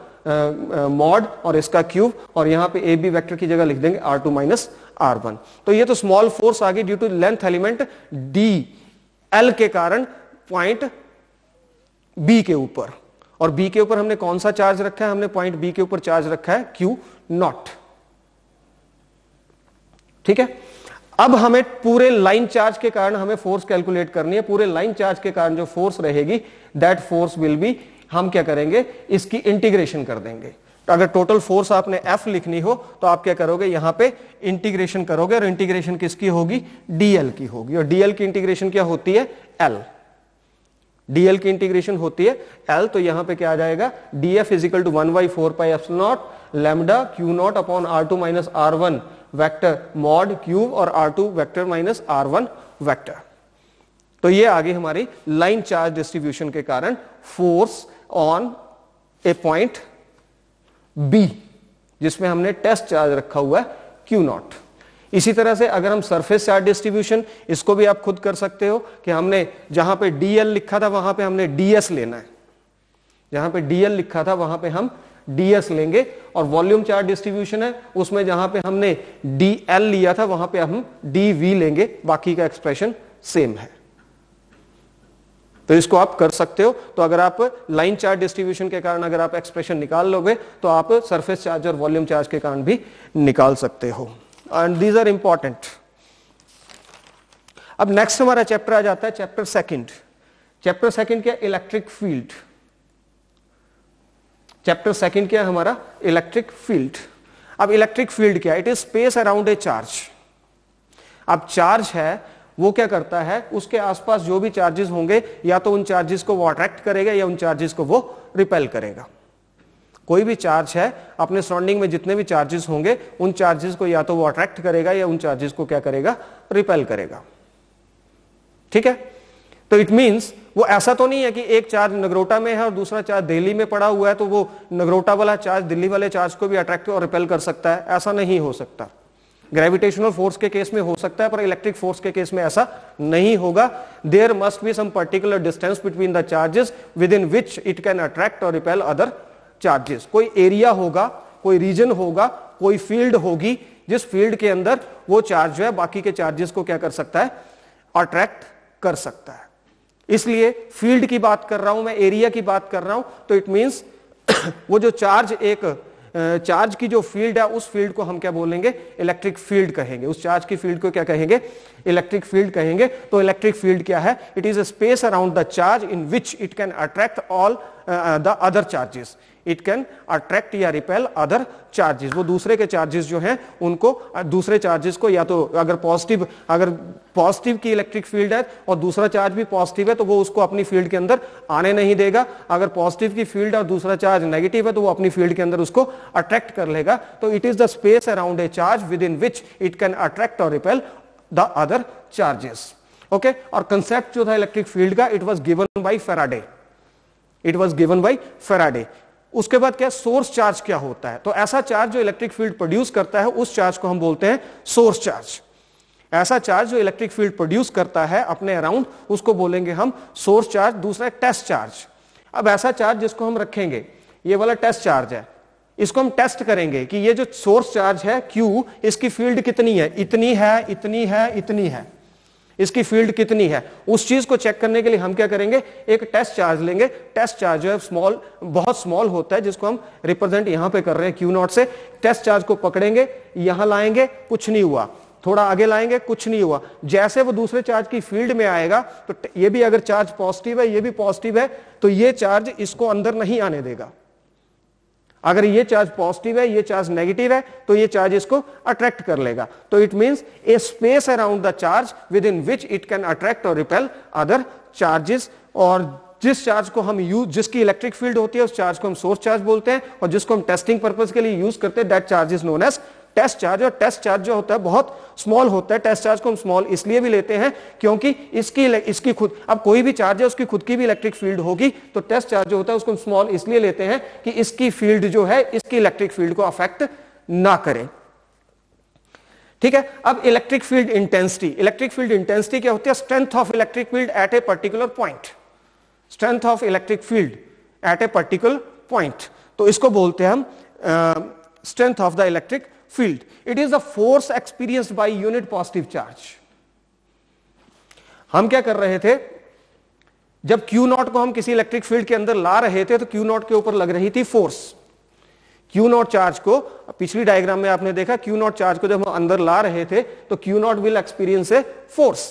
मॉड और इसका क्यूब, और यहाँ पे ए बी वेक्टर की जगह लिख देंगे R2 माइनस R1। तो ये तो स्मॉल फोर्स आ गई due to length element dl के कारण पॉइंट B के ऊपर, और B के ऊपर हमने कौन सा चार्ज रखा है, हमने पॉइंट B के ऊपर चार्ज रखा है Q नॉट। ठीक है, अब हमें पूरे लाइन चार्ज के कारण हमें फोर्स कैलकुलेट करनी है। पूरे लाइन चार्ज के कारण जो फोर्स रहेगी, दैट फोर्स विल बी, हम क्या करेंगे, इसकी इंटीग्रेशन कर देंगे। तो अगर टोटल फोर्स आपने F लिखनी हो तो आप क्या करोगे, यहां पे इंटीग्रेशन करोगे, और इंटीग्रेशन किसकी होगी, DL की होगी, और DL की इंटीग्रेशन क्या होती है, L। dl की इंटीग्रेशन होती है L, तो यहां पे क्या आ जाएगा, df is equal to 1/4 pi epsilon naught lambda q naught upon R2 minus R1 vector mod cube और R2 vector minus R1 vector. तो ये आगे हमारी लाइन चार्ज डिस्ट्रीब्यूशन के कारण force on A point B, जिसमें हमने टेस्ट चार्ज रखा हुआ है Q नॉट। इसी तरह से अगर हम सरफेस चार्ज डिस्ट्रीब्यूशन, इसको भी आप खुद कर सकते हो कि हमने जहां पे dl लिखा था वहां पे हमने ds लेना है, जहां पे dl लिखा था वहां पे हम ds लेंगे, और वॉल्यूम चार्ज डिस्ट्रीब्यूशन है उसमें जहां पे हमने dl लिया था वहां पे हम dv लेंगे, बाकी का एक्सप्रेशन सेम है। तो इसको आप कर सकते हो। तो अगर आप लाइन चार्ज डिस्ट्रीब्यूशन के कारण अगर आप एक्सप्रेशन निकाल लोगे तो आप सरफेस चार्ज और वॉल्यूम चार्ज के कारण भी निकाल सकते हो। And these are important. अब नेक्स्ट हमारा चैप्टर आ जाता है चैप्टर सेकंड। चैप्टर सेकंड क्या? Electric field. चैप्टर सेकंड क्या है हमारा? Electric field. अब इलेक्ट्रिक फील्ड क्या? It is space around a charge. अब चार्ज है वो क्या करता है, उसके आसपास जो भी चार्जेस होंगे या तो उन चार्जेस को वो अट्रैक्ट करेगा या उन चार्जेस को वो रिपेल करेगा। कोई भी चार्ज है अपने सराउंडिंग में जितने भी चार्जेस होंगे उन चार्जेस को या तो वो अट्रैक्ट करेगा या उन चार्जेस को क्या करेगा? रिपेल करेगा। ठीक है? तो इट मींस वो ऐसा तो नहीं है कि एक चार्ज नगरोटा में है और दूसरा चार्ज दिल्ली में पड़ा हुआ है तो वो नगरोटा वाला चार्ज दिल्ली वाले चार्ज को भी अट्रैक्ट और रिपेल कर सकता है। ऐसा नहीं हो सकता। ग्रेविटेशनल फोर्स के केस में हो सकता है पर इलेक्ट्रिक फोर्स के केस में ऐसा नहीं होगा। There must be some particular distance between the charges within which it can attract और रिपेल अदर चार्जेस। कोई एरिया होगा, कोई रीजन होगा, कोई फील्ड होगी जिस फील्ड के अंदर वो चार्ज जो है बाकी के चार्जेस को क्या कर सकता है? अट्रैक्ट कर सकता है। इसलिए फील्ड की बात कर रहा हूं मैं, एरिया की बात कर रहा हूं। तो इट मींस वो जो चार्ज एक चार्ज की जो फील्ड है उस फील्ड को हम क्या बोलेंगे? इलेक्ट्रिक फील्ड कहेंगे। उस चार्ज की फील्ड को क्या कहेंगे? इलेक्ट्रिक फील्ड कहेंगे। तो इलेक्ट्रिक फील्ड क्या है? It is a space around the charge in which it can attract all the other charges. It can attract या रिपेल अदर चार्जेस। वो दूसरे के चार्जेस जो हैं उनको, दूसरे चार्जेस को या तो अगर पॉजिटिव की इलेक्ट्रिक फील्ड है और दूसरा चार्ज भी पॉजिटिव है तो वो उसको अपनी फील्ड के अंदर आने नहीं देगा। अगर पॉजिटिव की फील्ड और दूसरा चार्ज नेगेटिव है तो वो अपनी फील्ड के अंदर उसको अट्रैक्ट कर लेगा। तो it is the space around a charge within which it can attract और repel the other charges. Okay. और कंसेप्ट जो था इलेक्ट्रिक फील्ड का, it was given by Faraday. It was given by Faraday. उसके बाद क्या? Source charge क्या होता है? तो ऐसा चार्ज जो इलेक्ट्रिक फील्ड प्रोड्यूस करता है उस चार्ज को हम बोलते हैं सोर्स चार्ज। ऐसा चार्ज जो इलेक्ट्रिक फील्ड प्रोड्यूस करता है अपने अराउंड उसको बोलेंगे हम सोर्स चार्ज। दूसरा टेस्ट चार्ज। अब ऐसा चार्ज जिसको हम रखेंगे, ये वाला टेस्ट चार्ज है, इसको हम टेस्ट करेंगे कि ये जो सोर्स चार्ज है Q, इसकी फील्ड कितनी है? इतनी है, इतनी है, इतनी है। इसकी फील्ड कितनी है? उस चीज को चेक करने के लिए हम क्या करेंगे? एक टेस्ट चार्ज लेंगे। टेस्ट चार्ज जो है स्मॉल, बहुत स्मॉल होता है, जिसको हम रिप्रेजेंट यहां पे कर रहे हैं Q0 से। टेस्ट चार्ज को पकड़ेंगे, यहां लाएंगे, कुछ नहीं हुआ। थोड़ा आगे लाएंगे, कुछ नहीं हुआ। जैसे वो दूसरे चार्ज की फील्ड में आएगा तो ये भी अगर चार्ज पॉजिटिव है, ये भी पॉजिटिव है, तो ये चार्ज इसको अंदर नहीं आने देगा। अगर ये चार्ज पॉजिटिव है, ये चार्ज नेगेटिव है, तो ये चार्ज इसको अट्रैक्ट कर लेगा। तो it means A space around the charge within which it can attract और रिपेल अदर चार्जेस। और जिस चार्ज को हम यूज, जिसकी इलेक्ट्रिक फील्ड होती है उस चार्ज को हम सोर्स चार्ज बोलते हैं, और जिसको हम टेस्टिंग पर्पज के लिए यूज करते हैं that charge is known as test charge. और टेस्ट चार्ज जो होता है बहुत स्मॉल होता है। टेस्ट चार्ज को हम स्मॉल इसलिए भी लेते हैं क्योंकि इसकी खुद, अब कोई भी चार्ज है उसकी खुद की भी इलेक्ट्रिक फील्ड होगी, तो टेस्ट चार्ज जो होता है उसको हम स्मॉल इसलिए लेते हैं कि इसकी फील्ड जो है इसकी इलेक्ट्रिक फील्ड को अफेक्ट ना करे। ठीक है। अब electric field intensity. Electric field intensity क्या होती है? Strength of electric field at a particular point. Strength of electric field at a particular point, तो इसको बोलते हैं हम strength of the electric field. It is the force experienced by unit positive charge. हम क्या कर रहे थे? जब Q0 को हम किसी इलेक्ट्रिक फील्ड के अंदर ला रहे थे तो Q0 के ऊपर लग रही थी फोर्स। Q0 चार्ज को, पिछली डायग्राम में आपने देखा, Q0 चार्ज को जब हम अंदर ला रहे थे तो Q0 will experience a force.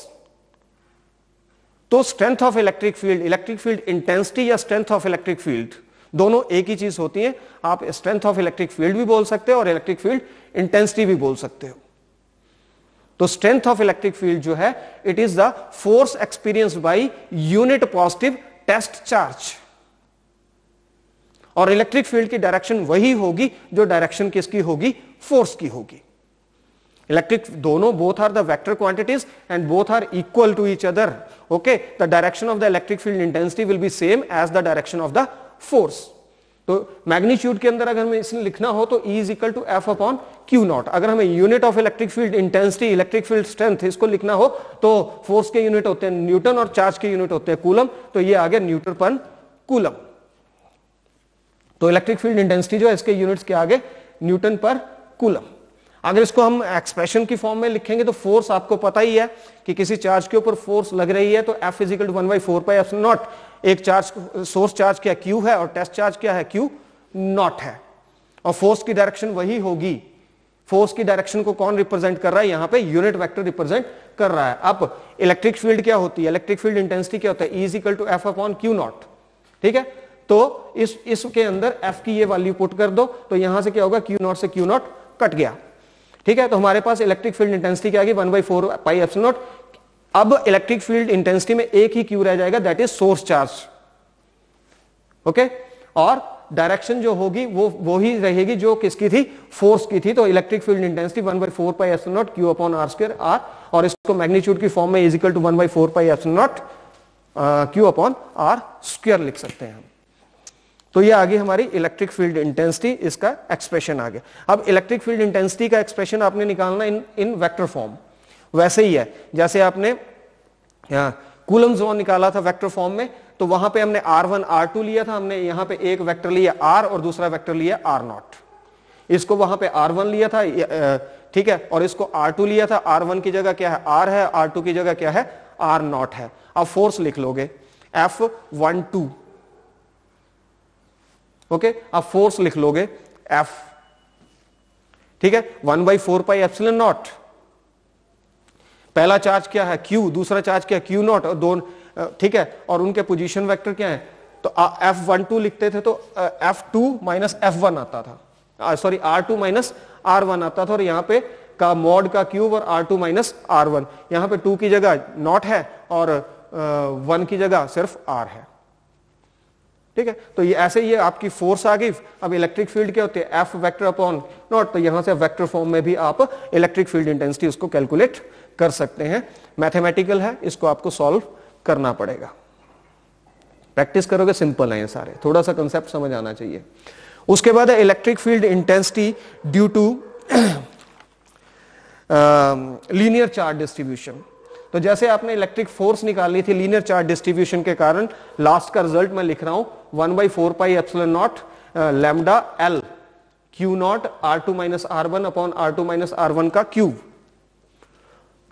तो strength of electric field intensity या स्ट्रेंथ ऑफ इलेक्ट्रिक फील्ड दोनों एक ही चीज होती है। आप स्ट्रेंथ ऑफ इलेक्ट्रिक फील्ड भी बोल सकते हो और इलेक्ट्रिक फील्ड इंटेंसिटी भी बोल सकते हो। तो स्ट्रेंथ ऑफ इलेक्ट्रिक फील्ड जो है it is the force experienced by unit positive test charge. और इलेक्ट्रिक फील्ड की डायरेक्शन वही होगी जो डायरेक्शन किसकी होगी? फोर्स की होगी। इलेक्ट्रिक दोनों both are the vector quantities and both are equal to each other. Okay, the direction of the electric field intensity will be same as the direction of the force. तो magnitude के अंदर अगर हमें इसमें लिखना हो तो E is equal to F upon Q0। अगर हमें unit of electric field intensity, electric field strength इसको लिखना हो तो फोर्स के यूनिट होते हैं न्यूटन और चार्ज के यूनिट होते हैं कूलम, तो ये आ गया न्यूटन पर कूलम। तो इलेक्ट्रिक फील्ड इंटेंसिटी जो है इसके यूनिट्स के आगे न्यूटन पर कूलम। अगर इसको हम एक्सप्रेशन की फॉर्म में लिखेंगे तो फोर्स आपको पता ही है कि किसी चार्ज के ऊपर फोर्स लग रही है तो F = 1/4πε0। एक चार्ज, सोर्स चार्ज क्या Q है और टेस्ट चार्ज क्या है Q0 है, और फोर्स की डायरेक्शन वही होगी। फोर्स की डायरेक्शन को कौन रिप्रेजेंट कर रहा है, यहां पे यूनिट वेक्टर रिप्रेजेंट कर रहा है। अब इलेक्ट्रिक फील्ड क्या होती है, इलेक्ट्रिक फील्ड इंटेंसिटी क्या होता है, E = F/Q0। ठीक है, तो इसके अंदर F की ये वैल्यू पुट कर दो तो यहां से क्या होगा, Q0 से Q0 कट गया। ठीक है, तो हमारे पास इलेक्ट्रिक फील्ड इंटेंसिटी क्या आ गई 1/4πε0। अब इलेक्ट्रिक फील्ड इंटेंसिटी में एक ही Q रह जाएगा, that is source charge. Okay, और डायरेक्शन जो होगी वो ही रहेगी जो किसकी थी, फोर्स की थी। तो इलेक्ट्रिक फील्ड इंटेंसिटी 1/4πε0 Q/r², और इसको मैग्नीट्यूड की फॉर्म में इज इक्वल टू 1/4πε0 Q/r² लिख सकते हैं हम। तो ये आगे हमारी इलेक्ट्रिक फील्ड इंटेंसिटी, इसका एक्सप्रेशन आ गया। अब इलेक्ट्रिक फील्ड इंटेंसिटी का एक्सप्रेशन आपने निकालना इन वेक्टर फॉर्म। वैसे ही है जैसे आपने कूलम्ब ज़ोन निकाला था वेक्टर फॉर्म में, तो वहां पे हमने R1 R2 लिया था, हमने यहां पे एक वेक्टर लिया R और दूसरा वेक्टर लिया R0। इसको वहां पे R1 लिया था, ठीक है, और इसको R2 लिया था। R1 की जगह क्या है R है, R2 की जगह क्या है R0 है। अब फोर्स लिख लोगे F12। ओके, अब फोर्स लिख लोगे F, ठीक है, 1/4πε0। पहला चार्ज क्या है Q, दूसरा चार्ज क्या है Q0, और दोनों, ठीक है, और उनके पोजीशन वेक्टर क्या है, तो F12 लिखते थे तो F2 - F1 आता था, सॉरी R2 - R1 आता था, और यहां पे का मॉड का क्यूब और R2 - R1, यहां पे 2 की जगह नॉट है और 1 की जगह सिर्फ R है। ठीक है, तो ये ऐसे ही आपकी फोर्स आ गई। अब इलेक्ट्रिक फील्ड क्या होती है, F वेक्टर/नॉट, तो यहां से वेक्टर फॉर्म में भी आप इलेक्ट्रिक फील्ड इंटेंसिटी उसको कैलकुलेट कर सकते हैं। मैथमेटिकल है, इसको आपको सॉल्व करना पड़ेगा। प्रैक्टिस करोगे, सिंपल है ये सारे, थोड़ा सा कंसेप्ट समझ आना चाहिए। उसके बाद है electric field intensity due to linear charge distribution. तो जैसे आपने इलेक्ट्रिक फोर्स निकाली थी लीनियर चार्ज डिस्ट्रीब्यूशन के कारण, लास्ट का रिजल्ट मैं लिख रहा हूं 1/4πε0 lambda L Q0 R2 - R1 upon R2 - R1 का क्यूब।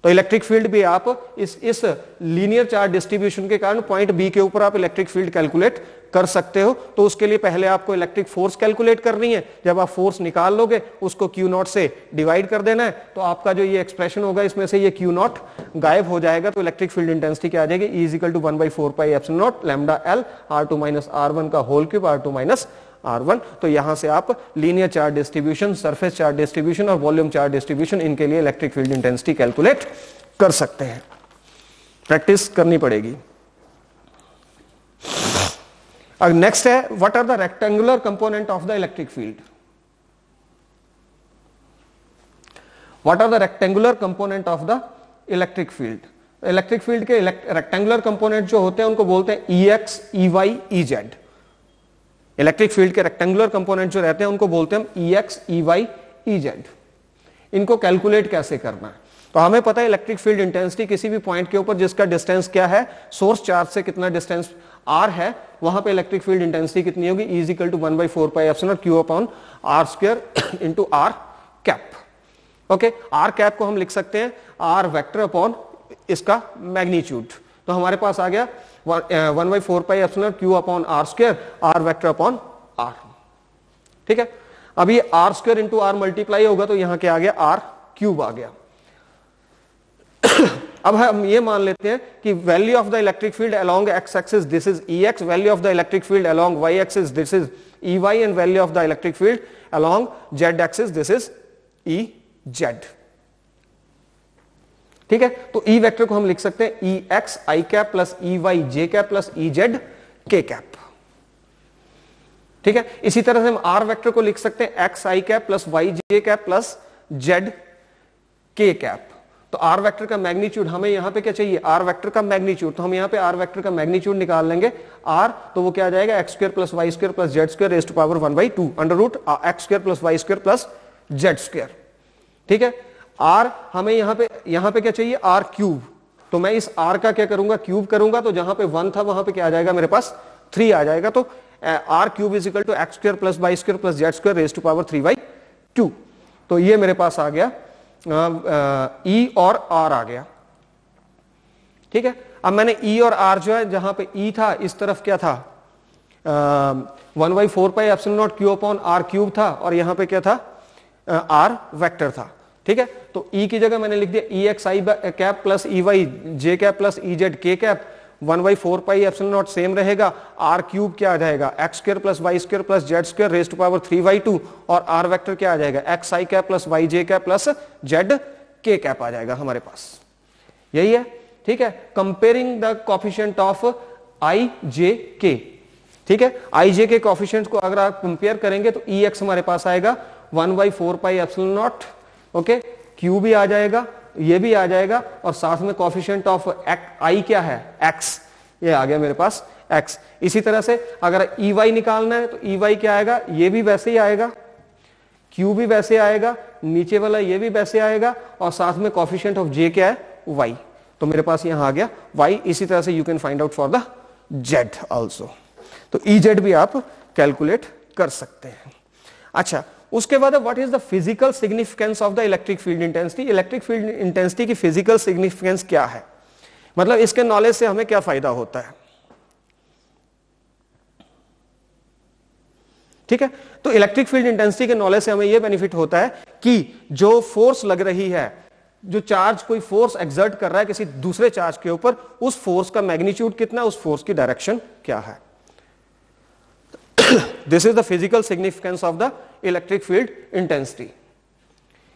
तो इलेक्ट्रिक फील्ड भी आप इस लीनियर चार्ज डिस्ट्रीब्यूशन के कारण पॉइंट बी के ऊपर आप इलेक्ट्रिक फील्ड कैलकुलेट कर सकते हो। तो उसके लिए पहले आपको इलेक्ट्रिक फोर्स कैलकुलेट करनी है। जब आप फोर्स निकाल लोगे उसको Q0 से डिवाइड कर देना है, तो आपका जो ये एक्सप्रेशन होगा इसमें से ये Q0 गायब हो जाएगा। तो इलेक्ट्रिक फील्ड इंटेंसिटी क्या आ जाएगी, E = 1/4πε0 lambda L R2 - R1 का होल क्यूब R2 - R1। तो यहां से आप linear charge distribution, surface charge distribution और वॉल्यूम चार्ज डिस्ट्रीब्यूशन, इनके लिए इलेक्ट्रिक फील्ड इंटेंसिटी कैलकुलेट कर सकते हैं। प्रैक्टिस करनी पड़ेगी। अब नेक्स्ट है, what are the rectangular component of the electric field. What are the rectangular component of the electric field. Electric field के रेक्टेंगुलर कंपोनेंट जो होते हैं उनको बोलते हैं EX, EY, EZ। Electric field के रेक्टेंगुलर कंपोनेंट जो रहते हैं उनको बोलते हैं EX, EY, EZ। इनको कैलकुलेट कैसे करना है, तो हमें पता है इलेक्ट्रिक फील्ड इंटेंसिटी किसी भी पॉइंट के ऊपर जिसका डिस्टेंस क्या है, सोर्स चार्ज से कितना डिस्टेंस R है, वहां पे इलेक्ट्रिक फील्ड इंटेंसिटी कितनी होगी, E = 1/4πε0 Q/r² × R cap. Okay, R cap को हम लिख सकते हैं R वेक्टर अपॉन इसका मैग्नीट्यूड। तो हमारे पास आ गया 1/4πε0 Q/r², R vector upon R। ठीक है, अब ये R² × R मल्टीप्लाई होगा तो यहां क्या आ गया, R³ आ गया। अब हम ये मान लेते हैं कि value of the electric field along x axis this is EX, value of the electric field along Y axis this is EY, and value of the electric field along Z axis this is EZ। ठीक है, तो E vector को हम लिख सकते हैं EX I cap plus EY J cap plus EZ K cap. ठीक है, इसी तरह से हम R वेक्टर को लिख सकते हैं X I cap plus Y J cap plus Z K cap. तो R वेक्टर का मैग्नीट्यूड हमें यहां पे क्या चाहिए, R वेक्टर का मैग्नीट्यूड, तो हम यहां पे R वेक्टर का मैग्नीट्यूड निकाल लेंगे R, तो वो क्या आ जाएगा x² + y² + z² raised to power 1/2 √x² + y² + z²। ठीक है, R हमें यहां पे क्या चाहिए, R³। तो मैं इस R का क्या करूंगा, क्यूब करूंगा, तो जहां पे 1 था वहां पे क्या आ जाएगा, मेरे पास 3 आ जाएगा। तो R³ = x² + y² + z² raised to power 3/2। तो ये मेरे पास आ गया E और R आ गया, ठीक है। अब मैंने E और R जो है, जहां पे E था इस तरफ क्या था 1/4πε0 Q अपॉन R क्यूब था, और यहां पे क्या था R वेक्टर था, ठीक है। तो E की जगह मैंने लिख दिया EXI cap plus EY J cap plus EZ K cap, 1/4πε0 same रहेगा, R क्यूब क्या आ जाएगा x square plus Y square plus Z square raise to power 3/2, और R वेक्टर क्या आ जाएगा XI cap plus YJ cap plus Z K cap आ जाएगा हमारे पास, यही है, ठीक है। Comparing the coefficient of IJ ठीक है। IJ के कोएफिशिएंट को अगर आप कंपेयर करेंगे तो EX हमारे पास आएगा 1/4πε0, ओके, Q भी आ जाएगा, ये भी आ जाएगा, और साथ में कोएफिशिएंट ऑफ I क्या है X, ये आ गया मेरे पास X। इसी तरह से अगर EY निकालना है तो EY क्या आएगा, ये भी वैसे ही आएगा, Q भी वैसे आएगा, नीचे वाला ये भी वैसे आएगा, और साथ में कोएफिशिएंट ऑफ J क्या है Y, तो मेरे पास यहां आ गया Y। इसी तरह से you can find out for the Z also, तो EZ भी आप कैलकुलेट कर सकते हैं। अच्छा, उसके बाद what is the physical significance of the electric field intensity. Electric field intensity की फिजिकल सिग्निफिकेंस क्या है, मतलब इसके नॉलेज से हमें क्या फायदा होता है, ठीक है। तो इलेक्ट्रिक फील्ड इंटेंसिटी के नॉलेज से हमें यह बेनिफिट होता है कि जो फोर्स लग रही है, जो चार्ज कोई फोर्स एक्सर्ट कर रहा है किसी दूसरे चार्ज के ऊपर, उस फोर्स का मैग्नीट्यूड कितना, उस फोर्स की डायरेक्शन क्या है। This is the physical significance of the electric field intensity,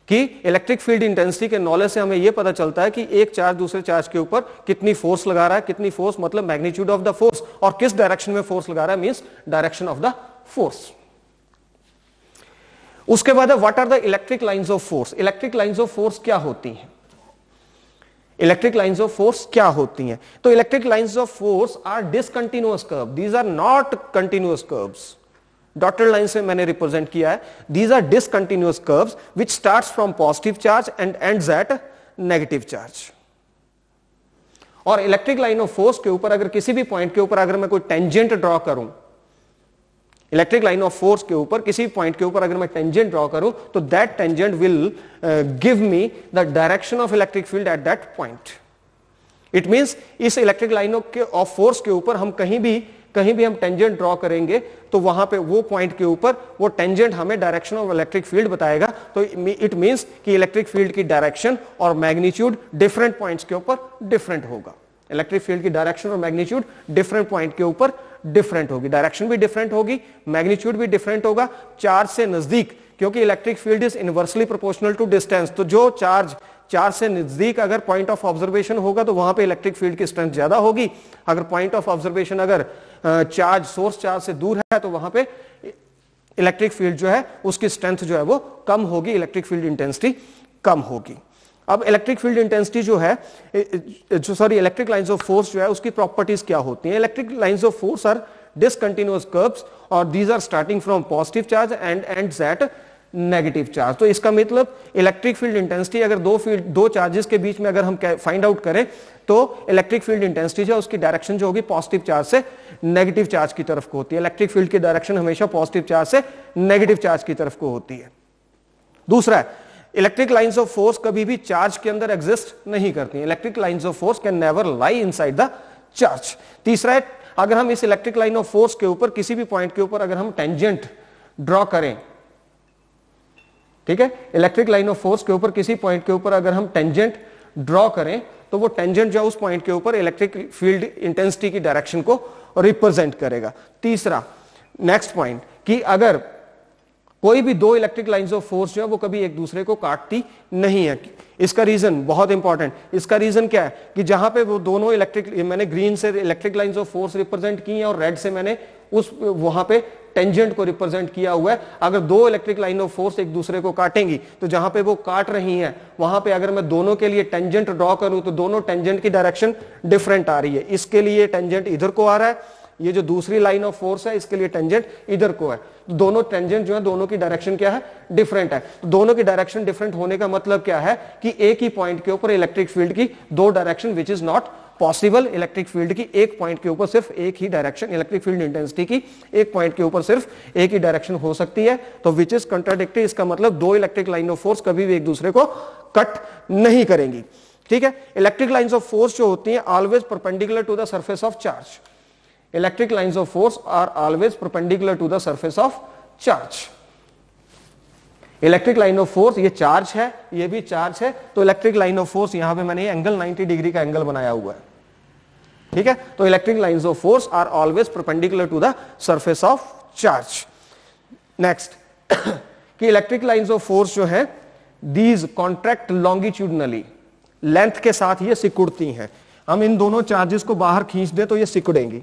कि इलेक्ट्रिक फील्ड इंटेंसिटी के नॉलेज से हमें यह पता चलता है कि एक चार्ज दूसरे चार्ज के ऊपर कितनी फोर्स लगा रहा है, कितनी फोर्स मतलब मैग्नीट्यूड ऑफ द फोर्स, और किस डायरेक्शन में फोर्स लगा रहा है, means direction of the force. उसके बाद what are the electric lines of force. Electric lines of force क्या होती हैं, इलेक्ट्रिक लाइंस ऑफ फोर्स क्या होती हैं। तो electric lines of force are discontinuous curve, these are not continuous curves. Dotted line से मैंने रिप्रेजेंट किया है, these are discontinuous curves which starts from positive charge and ends at negative charge. और electric line of force के ऊपर अगर किसी भी पॉइंट के ऊपर अगर मैं कोई टेंजेंट ड्रॉ करूं, इलेक्ट्रिक लाइन ऑफ फोर्स के ऊपर किसी पॉइंट के ऊपर अगर मैं टेंजेंट ड्रॉ करूं, तो that tangent will give me the direction of electric field at that point. It means इस इलेक्ट्रिक लाइन ऑफ फोर्स के ऊपर हम कहीं भी हम टेंजेंट ड्रॉ करेंगे तो वहां पे वो पॉइंट के ऊपर वो टेंजेंट हमें डायरेक्शन ऑफ इलेक्ट्रिक फील्ड बताएगा। तो इट मींस कि इलेक्ट्रिक फील्ड की डायरेक्शन और मैग्नीट्यूड डिफरेंट पॉइंट्स के ऊपर डिफरेंट होगा। इलेक्ट्रिक फील्ड की डायरेक्शन और मैग्नीट्यूड डिफरेंट पॉइंट के ऊपर डिफरेंट होगी, डायरेक्शन भी डिफरेंट होगी, मैग्नीट्यूड भी डिफरेंट होगा चार्ज से नजदीक, क्योंकि electric field is inversely proportional to distance. तो जो चार्ज से नजदीक अगर पॉइंट ऑफ ऑब्जर्वेशन होगा तो वहां पे इलेक्ट्रिक फील्ड की स्ट्रेंथ ज्यादा होगी। अगर पॉइंट ऑफ ऑब्जर्वेशन अगर चार्ज सोर्स चार्ज से दूर है तो वहां पे इलेक्ट्रिक फील्ड जो है उसकी स्ट्रेंथ जो है वो कम होगी, इलेक्ट्रिक फील्ड इंटेंसिटी कम होगी। अब इलेक्ट्रिक फील्ड इंटेंसिटी जो है इलेक्ट्रिक लाइंस ऑफ फोर्स जो है उसकी प्रॉपर्टीज क्या होती हैं। Electric lines of force are discontinuous curves और these are starting from positive charge and ends at negative charge. तो इसका मतलब इलेक्ट्रिक फील्ड इंटेंसिटी अगर दो चार्जेस के बीच में अगर हम फाइंड आउट करें तो इलेक्ट्रिक फील्ड इंटेंसिटी जो उसकी डायरेक्शन जो होगी पॉजिटिव चार्ज से नेगेटिव चार्ज की तरफ को होती है। इलेक्ट्रिक फील्ड की डायरेक्शन हमेशा पॉजिटिव चार्ज से नेगेटिव चार्ज की तरफ को होती है। दूसरा है इलेक्ट्रिक लाइंस ऑफ फोर्स कभी भी चार्ज के अंदर एग्जिस्ट नहीं करती। Electric lines of force can never lie inside the charge. तीसरा है अगर हम इस इलेक्ट्रिक लाइन ऑफ फोर्स के ऊपर किसी भी पॉइंट के ऊपर अगर हम टेंजेंट ड्रॉ करें, ठीक है, इलेक्ट्रिक लाइन ऑफ फोर्स के ऊपर किसी पॉइंट के ऊपर अगर हम टेंजेंट ड्रॉ करें तो वो टेंजेंट जो उस पॉइंट के ऊपर इलेक्ट्रिक फील्ड इंटेंसिटी की डायरेक्शन को रिप्रेजेंट करेगा। तीसरा नेक्स्ट पॉइंट कि अगर कोई भी दो इलेक्ट्रिक लाइंस ऑफ फोर्स जो है वो कभी एक दूसरे को काटती नहीं है। इसका रीजन बहुत इंपॉर्टेंट, इसका रीजन क्या है कि जहां पे वो दोनों मैंने ग्रीन से electric lines of force represent की है और रेड से मैंने वहां पे टेंजेंट को रिप्रेजेंट किया हुआ है। अगर दो इलेक्ट्रिक लाइन ऑफ फोर्स एक दूसरे को काटेंगी तो जहां पे वो काट रही हैं वहां पे अगर मैं दोनों के लिए टेंजेंट ड्रॉ करूं तो दोनों टेंजेंट की डायरेक्शन डिफरेंट आ रही है। इसके लिए टेंजेंट इधर को आ रहा है, ये जो दूसरी लाइन ऑफ फोर्स है इसके लिए टेंजेंट इधर को है। दोनों टेंजेंट जो है दोनों की डायरेक्शन क्या है, डिफरेंट है। तो दोनों की डायरेक्शन डिफरेंट होने का मतलब क्या है कि एक ही पॉइंट के ऊपर इलेक्ट्रिक फील्ड की दो direction which is not possible electric field की एक पॉइंट के ऊपर सिर्फ एक ही डायरेक्शन, इलेक्ट्रिक फील्ड इंटेंसिटी की एक पॉइंट के ऊपर सिर्फ एक ही डायरेक्शन हो सकती है। तो विच इज कंट्राडिक्टरी, इसका मतलब दो इलेक्ट्रिक लाइन ऑफ फोर्स कभी भी एक दूसरे को कट नहीं करेंगी। ठीक है, इलेक्ट्रिक लाइंस ऑफ फोर्स जो होती हैं always perpendicular to the surface of charge. Electric lines of force are always perpendicular to the surface of charge. Electric line of force, ये चार्ज है, ये भी चार्ज है, तो इलेक्ट्रिक लाइन ऑफ फोर्स यहां पे मैंने एंगल 90 डिग्री का एंगल बनाया हुआ है। ठीक है, तो electric lines of force are always perpendicular to the surface of charge. Next कि इलेक्ट्रिक लाइंस ऑफ फोर्स जो है दीज कॉन्ट्रैक्ट लॉन्गिट्यूडनली, लेंथ के साथ ये सिकुड़ती हैं। हम इन दोनों चार्जेस को बाहर खींच दें तो ये सिकुड़ेंगी,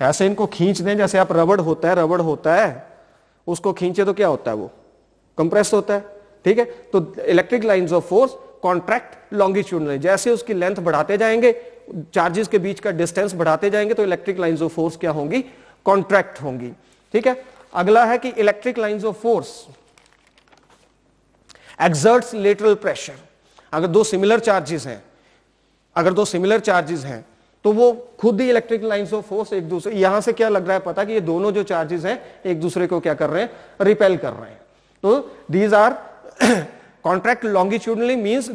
ऐसे इनको खींच दें जैसे आप रबड़ होता है उसको खींचे तो क्या होता है, वो कंप्रेस होता है। ठीक है, तो electric lines of force contract longitudinally, जैसे उसकी लेंथ बढ़ाते जाएंगे, चार्जेस के बीच का डिस्टेंस बढ़ाते जाएंगे तो इलेक्ट्रिक लाइंस ऑफ फोर्स क्या होंगी, कॉन्ट्रैक्ट होंगी। ठीक है, अगला है कि electric lines of force exerts lateral pressure. अगर दो सिमिलर चार्जेस हैं तो वो खुद ही इलेक्ट्रिक लाइंस ऑफ फोर्स एक दूसरे, यहां से क्या लग रहा है पता कि ये दोनों जो चार्जेस हैं एक दूसरे को क्या कर रहे हैं, रिपेल कर रहे हैं। तो these are contract longitudinally means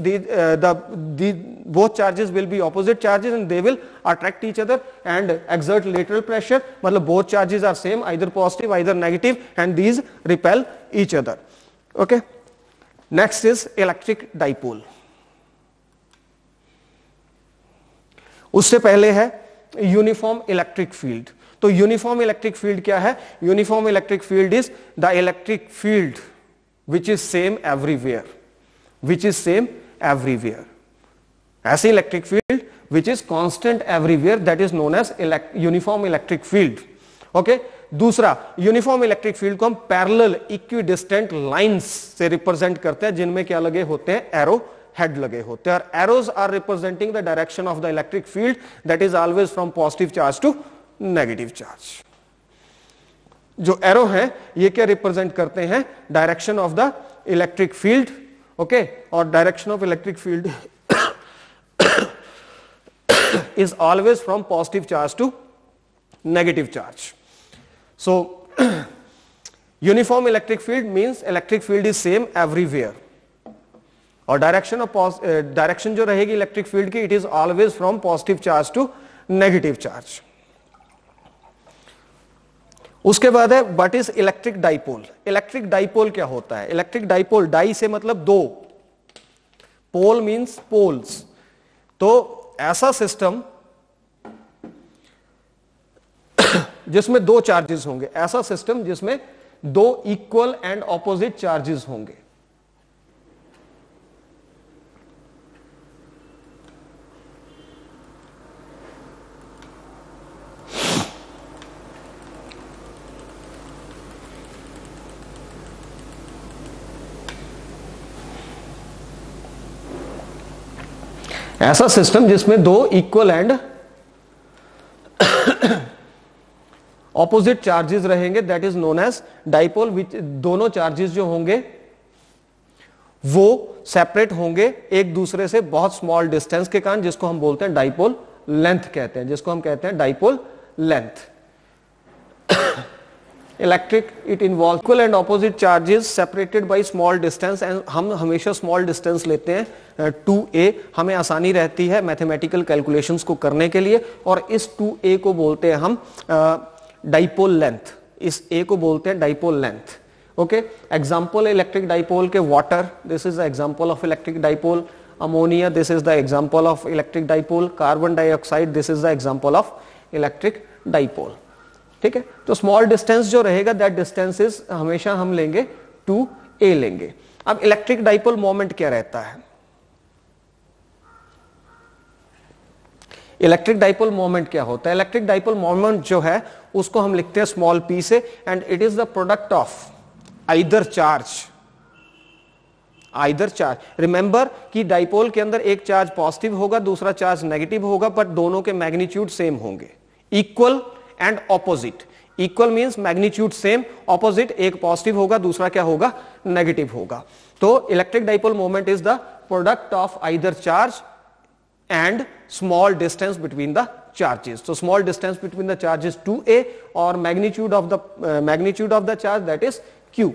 both charges will be opposite charges and they will attract each other and exert lateral pressure, मतलब both charges are same, either positive either negative, and these repel each other. Okay, next is electric dipole. उससे पहले है uniform electric field. तो uniform electric field क्या है? Uniform electric field is the electric field which is same everywhere, ऐसे electric field which is constant everywhere, that is known as uniform electric field. Okay, दूसरा uniform electric field को हम parallel equidistant lines से represent करते हैं जिनमें क्या लगे होते हैं, एरो हेड लगे होते हैं, और arrows are representing the direction of the electric field that is always from positive charge to negative charge. जो एरो है ये क्या रिप्रेजेंट करते हैं, direction of the electric field. Okay, और direction of electric field is always from positive charge to negative charge. So uniform electric field means electric field is same everywhere, और direction जो रहेगी electric field की, it is always from positive charge to negative charge. उसके बाद है what is electric dipole. Electric dipole क्या होता है? इलेक्ट्रिक डाइपोल, डाई से मतलब दो, पोल मींस पोल्स, तो ऐसा सिस्टम जिसमें दो चार्जेस होंगे, ऐसा सिस्टम जिसमें दो इक्वल एंड ऑपोजिट चार्जेस होंगे। ऐसा सिस्टम जिसमें दो इक्वल एंड ऑपोजिट चार्जेस रहेंगे, that is known as dipole. Which दोनों चार्जेस जो होंगे वो सेपरेट होंगे एक दूसरे से बहुत स्मॉल डिस्टेंस के कारण, जिसको हम बोलते हैं डाइपोल लेंथ कहते हैं, जिसको हम कहते हैं dipole length. Electric it involve equal and opposite charges separated by small distance, and हम हमेशा स्मॉल डिस्टेंस लेते हैं 2a, हमें आसानी रहती है मैथमेटिकल कैलकुलेशंस को करने के लिए, और इस 2a को बोलते हैं हम डाइपोल लेंथ, इस a को बोलते हैं dipole length. Okay, example electric dipole के water, this is the example of electric dipole. Ammonia, this is the example of electric dipole. Carbon dioxide, this is the example of electric dipole. ठीक है, तो small distance जो रहेगा that distance is हमेशा हम लेंगे 2a लेंगे। अब इलेक्ट्रिक डाइपोल मोमेंट क्या रहता है? इलेक्ट्रिक डाइपोल मोमेंट क्या होता है? इलेक्ट्रिक डाइपोल मोमेंट जो है उसको हम लिखते हैं स्मॉल p से, and it is the product of either charge. Remember कि डाइपोल के अंदर एक चार्ज पॉजिटिव होगा, दूसरा चार्ज नेगेटिव होगा, पर दोनों के मैग्नीट्यूड सेम होंगे, equal and opposite. Equal means magnitude same, opposite एक पॉजिटिव होगा दूसरा क्या होगा, नेगेटिव होगा। तो electric dipole moment is the product of either charge and small distance between the charges. So small distance between the charges 2a or magnitude of the charge that is q.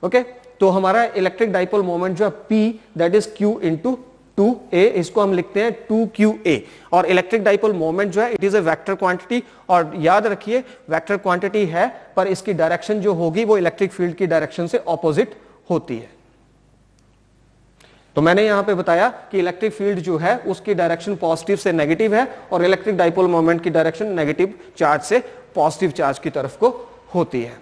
Okay, तो हमारा electric dipole moment जो है p that is q into 2a, इसको हम लिखते हैं 2qa. और electric dipole moment जो है it is a vector quantity, और याद रखिए वेक्टर क्वांटिटी है पर इसकी डायरेक्शन जो होगी वो इलेक्ट्रिक फील्ड की डायरेक्शन से ऑपोजिट होती है. तो मैंने यहां पे बताया कि इलेक्ट्रिक फील्ड जो है उसकी डायरेक्शन पॉजिटिव से नेगेटिव है और इलेक्ट्रिक डाइपोल मोमेंट की डायरेक्शन नेगेटिव चार्ज से पॉजिटिव चार्ज की तरफ को होती है.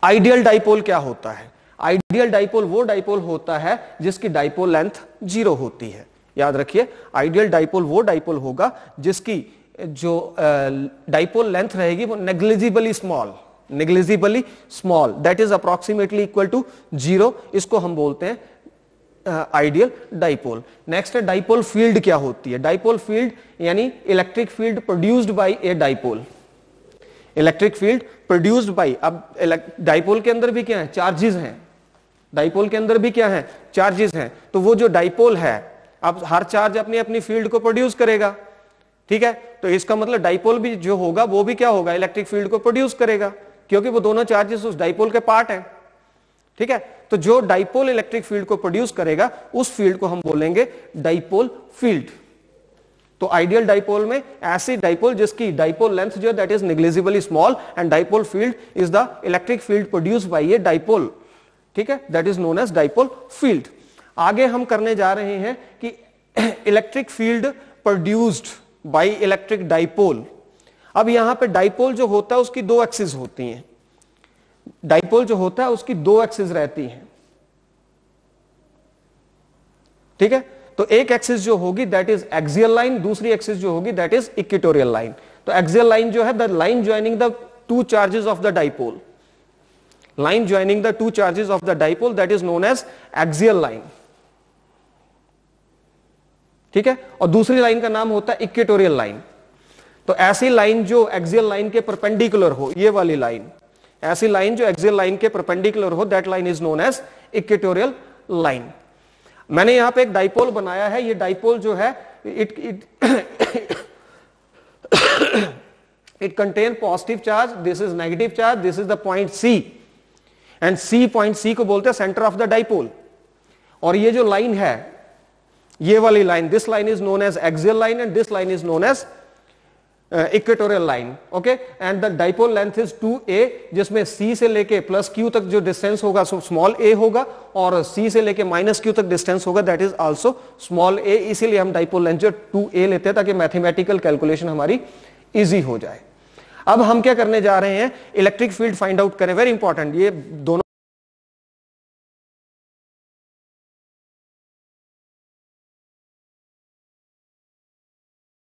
आइडियल डाइपोल क्या होता है? आइडियल डाइपोल वो डाइपोल होता है जिसकी डाइपोल लेंथ 0 होती है. याद रखिए आइडियल डाइपोल वो डाइपोल होगा जिसकी जो डाइपोल लेंथ रहेगी वो negligibly small that is approximately equal to 0. इसको हम बोलते हैं आइडियल डाइपोल. नेक्स्ट है डाइपोल फील्ड क्या होती है? डाइपोल फील्ड यानी electric field produced by a dipole. Electric field produced by, अब डाइपोल के अंदर भी क्या है? चार्जेस हैं. डाइपोल के अंदर भी क्या है? चार्जेस हैं. तो वो जो डाइपोल है, अब हर चार्ज अपनी अपनी फील्ड को प्रोड्यूस करेगा. ठीक है, तो इसका मतलब डाइपोल भी जो होगा वो भी क्या होगा? इलेक्ट्रिक फील्ड को प्रोड्यूस करेगा, क्योंकि वो दोनों चार्जेस उस डाइपोल के पार्ट हैं. ठीक है, तो जो डाइपोल इलेक्ट्रिक फील्ड को प्रोड्यूस करेगा उस फील्ड को हम बोलेंगे डाइपोल फील्ड. तो आइडियल डाइपोल में ऐसी डाइपोल जिसकी डाइपोल लेंथ जो that is negligibly small and dipole field is the electric field produced by a dipole. ठीक है, that is known as dipole field. आगे हम करने जा रहे हैं कि electric field produced by electric dipole. अब यहां पे डाइपोल जो होता है उसकी 2 एक्सिस होती हैं. डाइपोल जो होता है उसकी 2 एक्सिस रहती हैं. ठीक है, तो एक एक्सिस जो होगी दैट इज एक्सियल लाइन, दूसरी एक्सिस जो होगी दैट इज इक्वेटोरियल लाइन. तो एक्सियल लाइन जो है the line joining the 2 charges of the dipole. line joining the 2 charges of the dipole that is known as axial line. ठीक है, और दूसरी लाइन का नाम होता है इक्वेटोरियल लाइन. तो ऐसी लाइन जो एक्सियल लाइन के परपेंडिकुलर हो, ये वाली लाइन, ऐसी लाइन जो एक्सियल लाइन के परपेंडिकुलर हो, that line is known as equatorial line. मैंने यहां पे एक डाइपोल बनाया है. ये डाइपोल जो है it contain positive charge, this is negative charge, this is the point C. And C point C को बोलते हैं सेंटर ऑफ द डाइपोल. और ये जो लाइन है, ये वाली line, this line is known as axial line and this line is known as equatorial line. Okay, and the dipole length is 2a, जिसमें c से लेके प्लस q तक जो डिस्टेंस होगा सो स्मॉल a होगा, और c से लेके माइनस q तक डिस्टेंस होगा that is also small a. इसीलिए हम डाइपोल लेंथ जो 2a लेते हैं ताकि मैथमेटिकल कैलकुलेशन हमारी इजी हो जाए. अब हम क्या करने जा रहे हैं? इलेक्ट्रिक फील्ड फाइंड आउट करें. वेरी इंपॉर्टेंट, ये दोनों